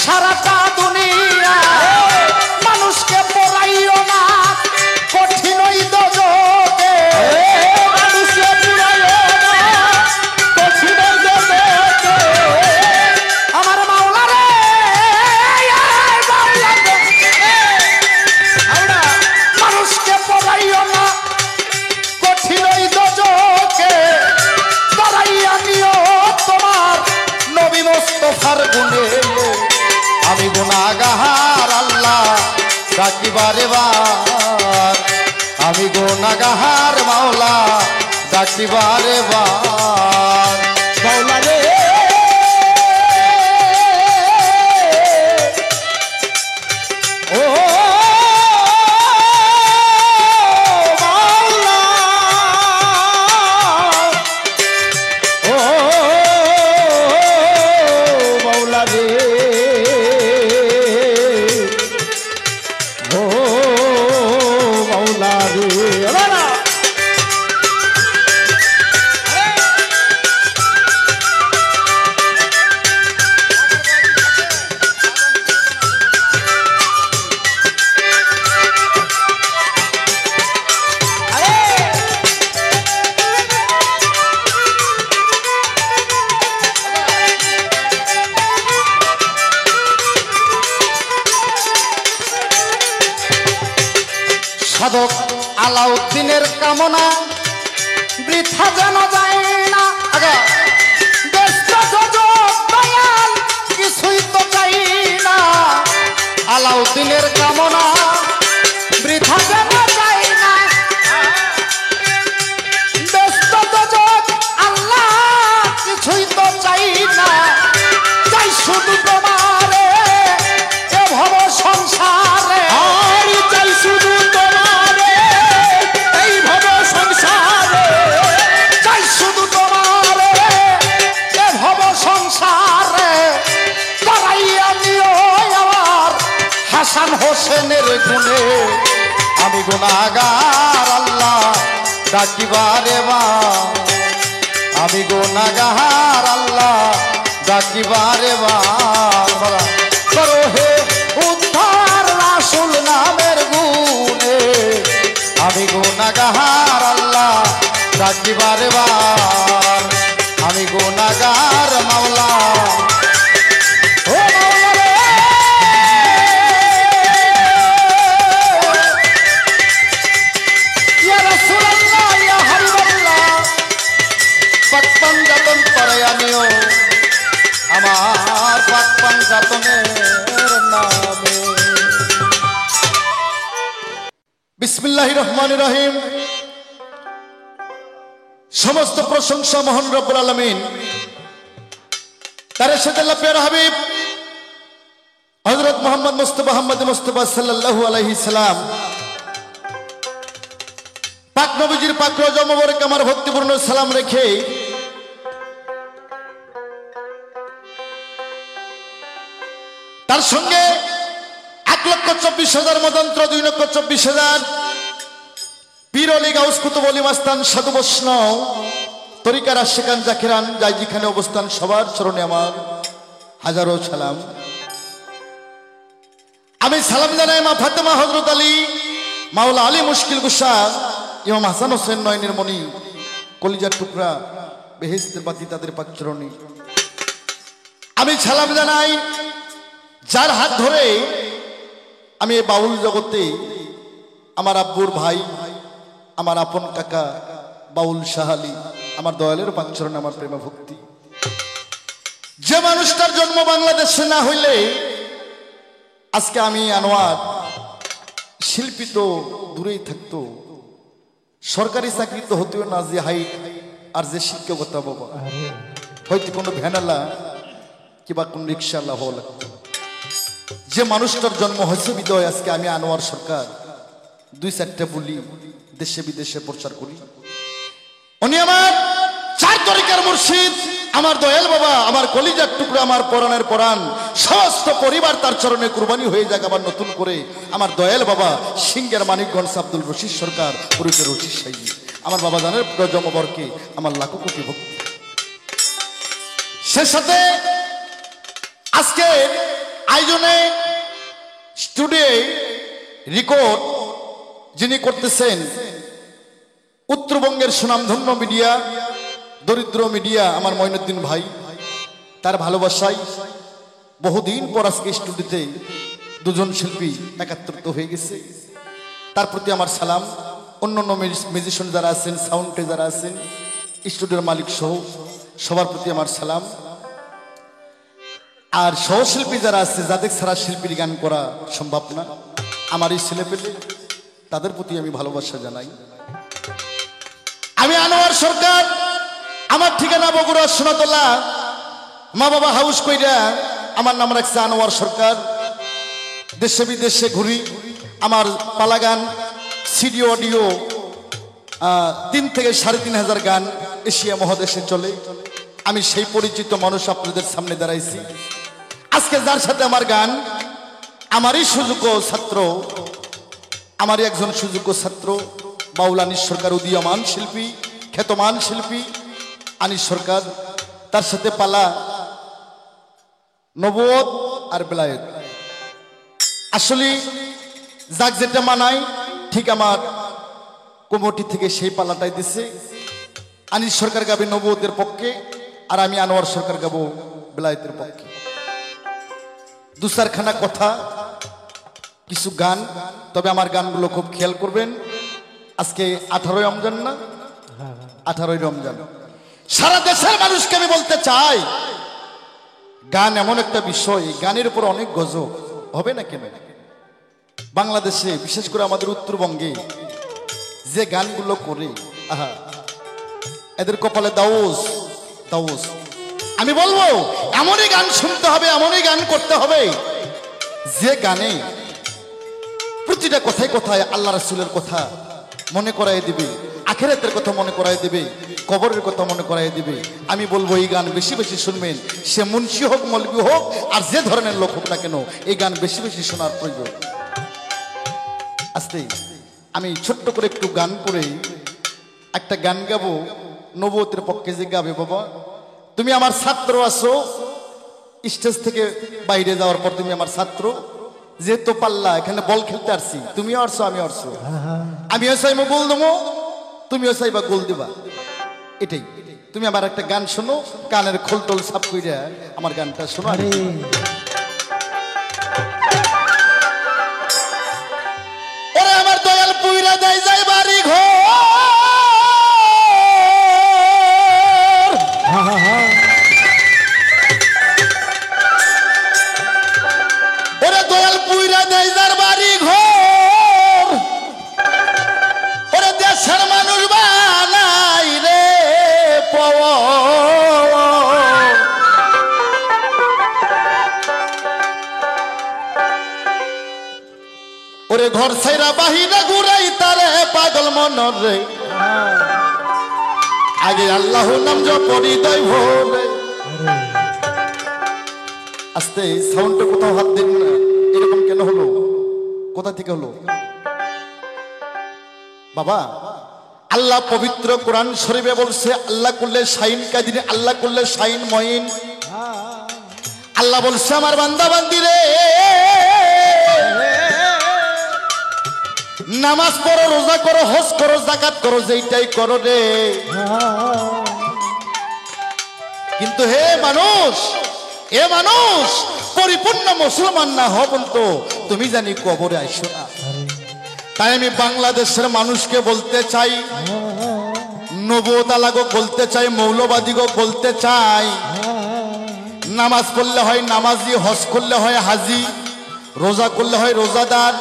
সারাটা দুনিয়া। মানুষকে পড়াইও না কঠিন ওই দোজখে, মানুষকে পুরাইও না কঠিন ওই দোজখে। আমার মাওলা রে, মানুষকে পড়াইও না কঠিন ওই দোজখে। পড়াইয়া নিও তোমার নবী মুস্তাফার গুণে, আমি গুনাহগার আল্লাহ ডাকিবারে বার, আমি গুনাহগার মাওলা ডাকিবারে বার। মাওলা রে ও মাওলা, সাধক আলাউদ্দিনের কামনা বৃথা যেন যায় না। ব্যস্ত জগৎ দয়াল কিছুই তো চাই না। আলাউদ্দিনের কামনা বৃথা যেন যায় না। ব্যস্ত জগৎ আল্লাহ কিছুই তো চাই না। চাই শুধু তোমারে এ ভব সংসারে। আর চাই শুধু তোমারে এই ভব সংসারে। চাই শুধু তোমারে এ ভব সংসারে। করাইয়া নিও আমার হাসান হোসেনের গুণে। আমি গুনাহগার আল্লাহ ডাকিবারে বা। আমি গুনাহগার আল্লাহ ডাকিবারে বার। করো হে উদ্ধার রাসূল নামের গুণে। আমি গুনাহগার আল্লাহ ডাকিবারে বার। আমি গুনাহগার মাওলা ও মাওলা রে। ইয়া রাসূলুল্লাহ ইয়া হাবিবাল্লাহ পাক পাঞ্জাতন পরায়া নিও আমার পাক পাঞ্জাতনের নামে। বিসমিল্লাহির রহমানির রহিম। সমস্ত প্রশংসা মহান রব্বুল আলামিন তার সাথে আল্লাহ প্রিয় হাবিব হযরত মুহাম্মদ মুস্তাফা সাল্লাল্লাহু আলাইহি সাল্লাম পাক নবীজির পাক রওজা মোবারক আমার ভক্তিপূর্ণ সালাম রেখে তার সঙ্গে 1,24,000 মদন্ত্র 2,24,000 পীর অলি গাউস কুতুব অলি মাস্তান সাধু বৈষ্ণব তরিকার আশিকান জাকিরান যাই যেখানে অবস্থান সবার চরণে আমার হাজারো সালাম। আমি সালাম জানাই মা ফাতেমা হযরত আলী মাওলা আলী মুশকিল কুশা ইমাম হাসান হোসেন নয়নের মণি কলিজার টুকরা বেহেশতের বাতি তাদের পাক চরণে। আমি সালাম জানাই যার হাত ধরে আমি এই বাউল জগতে আমার আব্বুর ভাই আমার আপন কাকা বাউল শাহ আলী আমার দয়ালের পাক চরণে আমার প্রেম ভক্তি। যে মানুষটার জন্ম বাংলাদেশে না হইলে আজকে আমি আনোয়ার শিল্পী তো দূরেই থাকতো, সরকারি চাকরি তো হতেও না যে হাইট আর যে শিক্ষকতা বাবা হয়তো কোনো ভ্যানালা কিংবা কোন রিক্সাওয়ালা হওয়া লাগতো। যে মানুষটার জন্ম হয়েছে বিদয় আজকে আমি আনোয়ার সরকার 2-4টা বলি দেশে বিদেশে প্রচার করি। উনি আমার 4 তরিকার মুর্শিদ, আমার দয়াল বাবা, আমার কলিজার টুকরা, আমার পরাণের পরাণ, সমস্ত পরিবার তার চরণে কুরবানি হয়ে যাক। আবার নতুন করে আমার দয়াল বাবা সিংহের মানিকগঞ্জ আব্দুল রশিদ সরকার পুরুষে রশিদ সাইজি আমার বাবা জানের প্রজমবরকে আমার লাখো কোটি ভক্তি। সে সাথে আজকে আয়োজনে স্টুডিও রেকর্ড যিনি করতেছেন উত্তরবঙ্গের সুনামধন্য মিডিয়া দরিদ্র মিডিয়া আমার মঈনুদ্দিন ভাই, তার ভালোবাসায় বহুদিন পর আজকে স্টুডিওতে দুজন শিল্পী একাত্রিত হয়ে গেছে। তার প্রতি আমার সালাম। অন্যান্য মিউজিশিয়ান যারা আছেন, সাউন্ডে যারা আছেন, স্টুডিওর মালিক সহ সবার প্রতি আমার সালাম। আর সহশিল্পী যারা আছে যাদের ছাড়া শিল্পীর গান করা সম্ভব না, আমার এই ছেলেপেলে তাদের প্রতি আমি ভালোবাসা জানাই। আমি আনোয়ার সরকার, আমার ঠিকানা বগুড়া সোনাতলা, মা বাবা হাউস কইরা আমার নাম রাখছে আনোয়ার সরকার। দেশে বিদেশে ঘুরি, আমার পালাগান সিডি অডিও 3 থেকে 3,500 গান এশিয়া মহাদেশে চলে। আমি সেই পরিচিত মানুষ আপনাদের সামনে দাঁড়াইছি আজকে, যার সাথে আমার গান, আমারই সুযোগ্য ছাত্র, আমারই একজন সুযোগ্য ছাত্র বাউল আনিস সরকার, উদীয়মান শিল্পী, খ্যাতমান শিল্পী আনিস সরকার, তার সাথে পালা নবুয়ত আর বেলায়েত। আসলে যাক যেটা মানায় ঠিক আমার কমিটি থেকে সেই পালাটাই দিছে। আনিস সরকার গাবে নবুয়তের পক্ষে আর আমি আনোয়ার সরকার গাবো বেলায়েতের পক্ষে। 2-4খানা কথা কিছু গান, তবে আমার গানগুলো খুব খেয়াল করবেন। আজকে 18ই রমজান না, 18ই রমজান। সারা দেশের মানুষকে আমি বলতে চাই, গান এমন একটা বিষয়, গানের উপর অনেক গজব হবে না কেন? বাংলাদেশে বিশেষ করে আমাদের উত্তরবঙ্গে যে গানগুলো করে, আহা, এদের কপালে দাউস দাউস। আমি বলবো এমনই গান শুনতে হবে, এমনই গান করতে হবে যে গানে প্রতিটা কথায় কথায় আল্লাহ রাসূলের কথা মনে করাই দিবে, আখিরাতের কথা মনে করাই দিবে, কবরের কথা মনে করাই দিবে। আমি বলবো এই গান বেশি বেশি শুনবেন, সে মুন্সি হোক, মৌলবি হোক, আর যে ধরনের লোক হোক না কেন, এই গান বেশি বেশি শোনার প্রয়োজন। আস্তে আমি ছোট্ট করে একটু গান করে একটা গান গাবো নবুয়তের পক্ষে। যে গাবে বাবা, তুমি আমার ছাত্র আছো, স্টেজ থেকে বাইরে যাওয়ার পর তুমি আমার ছাত্র, যেহেতু পাল্লা এখানে বল খেলতে আসছি, তুমিও আসছো আমিও আসছো, আমিও চাইবো গোল দেবো, তুমিও চাইবা গোল দিবা, এটাই। তুমি আমার একটা গান শোনো, কানের খোল টোল সাপ কইরা আমার গানটা শোনো। ওরে আমার দয়াল পুইরা দেয় যায় বাড়ি ঘর, ওরে দয়াল পুইরা দেয় যার বাড়ি ঘর, ওরে দেশের মানুষ বানাই রে ওরে ঘর ছাইরা বাহিরে ঘুরাই তারে পাগল মনর রে, আগে আল্লাহ নাম জপরি দই ভোরে। আস্তে সাউন্ডটা কোথাও হাত দিন না, এরকম কেন হলো? কোথা থেকে হলো বাবা? আল্লাহ পবিত্র কোরআন শরীফে বলছে, আল্লাহ করলে শাইন কাদির, আল্লাহ করলে শাইন মঈন। আল্লাহ বলছে আমার বান্দা বান্দি রে, নামাজ পড়ো, রোজা করো, হজ করো, যাকাত করো, যেইটাই করো রে, কিন্তু হে মানুষ, এ মানুষ পরিপূর্ণ মুসলমান না হও বলতো তুমি জানি কবরে আইসো না। তাই আমি বাংলাদেশের মানুষকে বলতে চাই, নবুয়ত আলাগো বলতে চাই, মৌলবাদীগো বলতে চাই, নামাজ পড়লে হয় নামাজি, হজ করলে হয় হাজি, রোজা করলে হয় রোজাদার,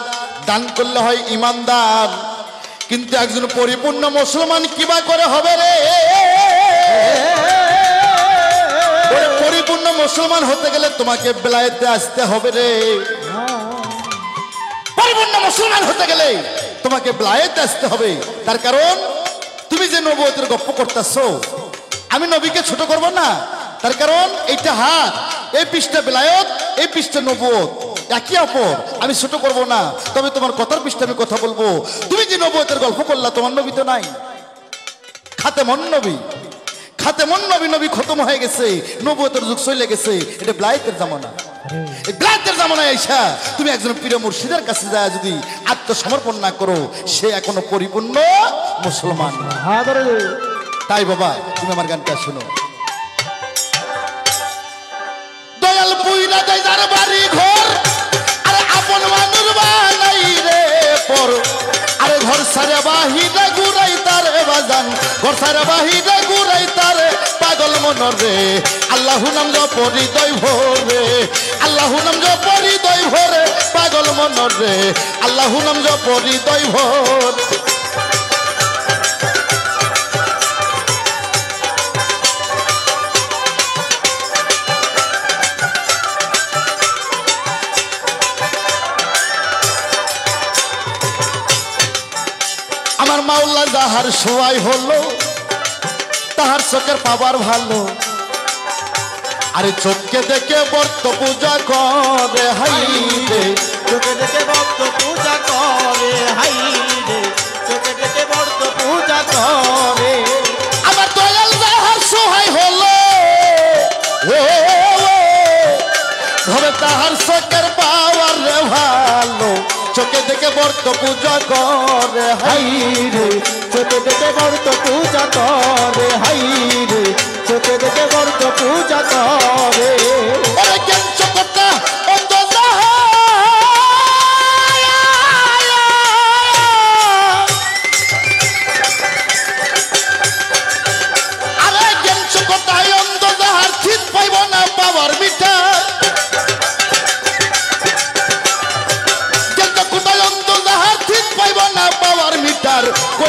দান করলে হয় ইমানদার, কিন্তু একজন পরিপূর্ণ মুসলমান কিবা করে হবে রে? পরিপূর্ণ মুসলমান হতে গেলে তোমাকে বেলায়েতে আসতে হবে রে। পরিপূর্ণ মুসলমান হতে গেলে তোমাকে বেলায়েতে আসতে হবে। তার কারণ তুমি যে নবুয়তের গপ্প করতেছো, আমি নবীকে ছোট করব না। তার কারণ এইটা হাত, এই পৃষ্ঠা বেলায়েত, এই পৃষ্ঠা নবুয়ত, একই অপর, আমি ছোট করব না। তবে তোমার কথার পৃষ্ঠা আমি কথা বলবো। তুমি যে নবুয়তের গল্প করলা, তোমার নবী তো নাই, খাতেমুন নবী, খাতেমুন নবী, নবী খতম হয়ে গেছে, নবুয়তের যুগ চলে গেছে, এটা বেলায়েতের জামানা। এই বেলায়েতের জামানায় আইসা তুমি একজন পীর মুর্শিদের কাছে যায় যদি আত্মসমর্পণ না করো, সে এখনো পরিপূর্ণ মুসলমান। তাই বাবা তুমি আমার গানটা শোনো। দয়াল পুইরা দেয় যার বাড়ি ঘর, আরে আপন মানুষ বানাই রে পর, আরে ঘর সারে বাহিরে ঘুরাই তারে বাজান, ঘর সারে বাহিরে ঘুরাই তারে পাগল মনর রে, আল্লাহু নাম জপরি দই ভোরে, আল্লাহু নাম জপরি দই ভোরে, পাগল মনর রে, আল্লাহু নাম জপরি দই ভোর। আমার মাওলা যাহার সহায় হলো, তাহার চোখের পাবার ভালো, আরে চোখকে দেখে বর্ত পূজা করে হাই রে, চোখে দেখে ভক্ত পূজা করে হাই রে, চোখে দেখে ভক্ত পূজা করে। আমার দয়াল যাহার সহায় হলো, ধরে তাহার চোখের পাওয়ার রে ভালো, চোখে দেখে বর্ত পূজা করে হাই রে, চোখে দেখে ভক্ত পূজা করে হাই রে, চোখে দেখে ভক্ত পূজা করে। ওরে কেন চোখটা অন্ত যাহার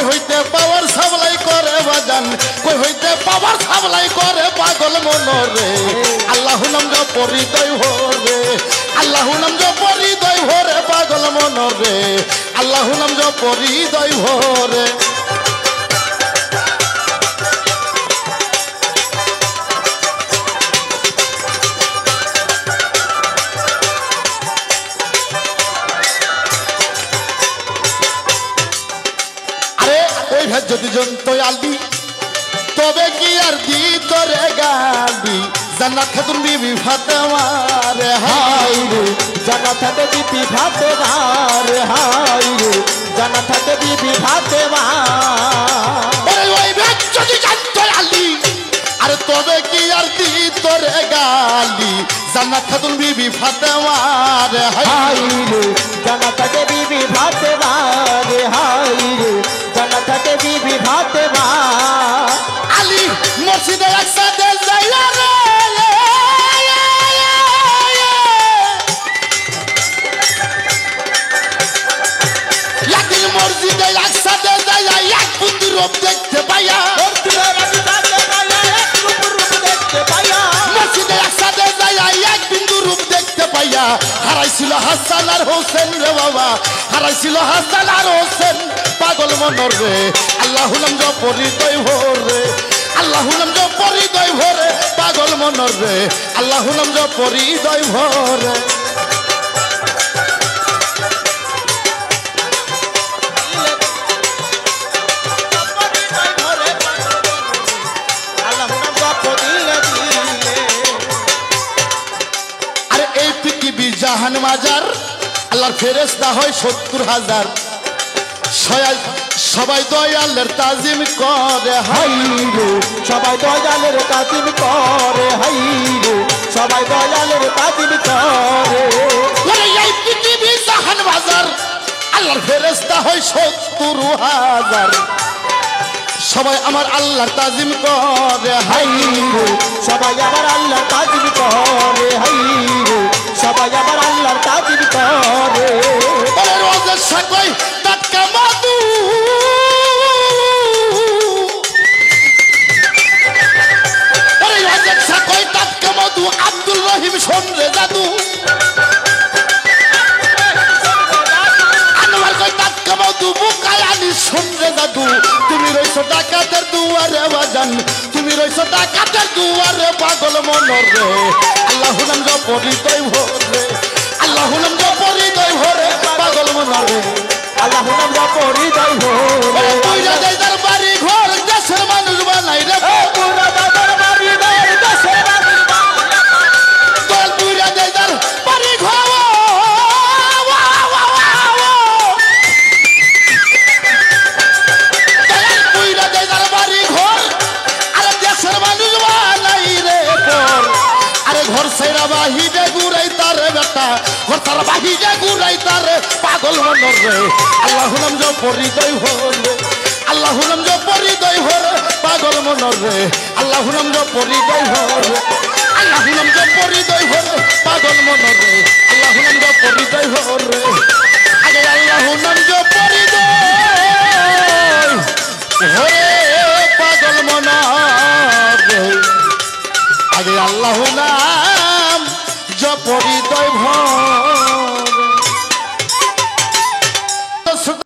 হইতে পাওয়ার সাপ্লাই করে বাজান, কই হইতে পাওয়ার সাপ্লাই করে পাগল মনরে। আল্লাহু নাম জপ হৃদয় ভরে, আল্লাহু নাম জপ হৃদয় ভরে পাগল মনরে, আল্লাহু নাম জপ হৃদয় ভরে। যদি জন্তই আলবি তবে কি আর দি তোরে গালি, জান্নাত খাতুন বিবি ফাতেমা রে হাই রে, জান্নাত থাকে বিবি ফাতেমা রে হাই রে, জান্নাত থাকে বিবি ফাতেমা। ওই ভেদ যদি জন্তই আলবি আর তবে কি আর দি তোরে গালি, জান্নাত খাতুন বিবি ফাতেমা রে হাই রে, জান্নাত থাকে বিবি ফাতেমা রে হাই রে, জান্নাত থাকে বিবি ফাতেমা। আলী মসজিদে একসাথে যাইয়া রে, একদিন মসজিদে একসাথে যাইয়া এক বুদ্ধি রূপ দেখতে পাইয়া, মসজিদে একসাথে যাইয়া এক বিন্দু রূপ দেখতে পাইয়া, হারাইছিল হাসান আর হোসেন রে বাবা, হারাইছিল হাসান আর হোসেন পাগল মনর রে। আল্লাহু নাম জপ হৃদয় ভরে, আল্লাহু নাম জপ হৃদয় ভরে পাগল মনর রে, আল্লাহু নাম জপ হৃদয় ভরে। আরে এই পৃথিবী জাহান মাজার, আল্লাহর ফেরেশতা হয় ৭০,০০০, সবাই দয়ালের তাজিম করে হাই রে, সবাই দয়ালের তাজিম করে হাই রে, সবাই দয়ালের তাজিম করে। এই পৃথিবী জাহান বাজার, আল্লাহর ফেরেশতা হয় ৭০,০০০, সবাই আমার আল্লাহর তাজিম করে হাই রে, সবাই আমার আল্লাহর তাজিম করে হাই রে, সবাই আমার আল্লাহর তাজিম করে। রোজের সাকই টাটকা মধু, রোজের সাকই টাটকা মধু, আব্দুল রহিম শোনরে জাদু, আনোয়ার কই টাটকা মধু, বুকায় আলী শোনরে জাদু। তুমি রইছো ডাকাতের দুয়ারে বাজান, তুমি রইছো ডাকাতের দুয়ারে পাগল মনর রে। আল্লাহু নাম জপ হৃদয় ভরে, আল্লাহু নাম জপ হৃদয় ভরে পাগল মনর রে, আল্লাহু নাম জপ হৃদয় ভরে। তুইরা দেই তার বাড়ি ঘর দেশের মানুষ বানাই রে, পুরা দাদার বাড়ি দেয় দেশের মানুষ তোর তুইরা দেই তার বাড়ি ঘর, তুইরা দেই তার বাড়ি ঘর, আরে দেশের মানুষ বানাই রে পর। আরে ঘর সাইরা বাহিরে ঘুরাই তার বেটা, ঘর তার বাহিরে ঘুরাই তার পাগল মনর রে। আল্লাহু নাম জপ হৃদয় ভরে, আল্লাহু নাম জপ হৃদয় ভরে পাগল মনর রে, আল্লাহু নাম জপ হৃদয় ভরে, আল্লাহু নাম জপ হৃদয় ভরে পাগল মনর রে, আল্লাহু নাম জপ হৃদয় ভরে। আগে আল্লাহু নাম জপ হৃদয় ভরে পাগল মনর রে, আগে আল্লাহু নাম জপ হৃদয় ভরে।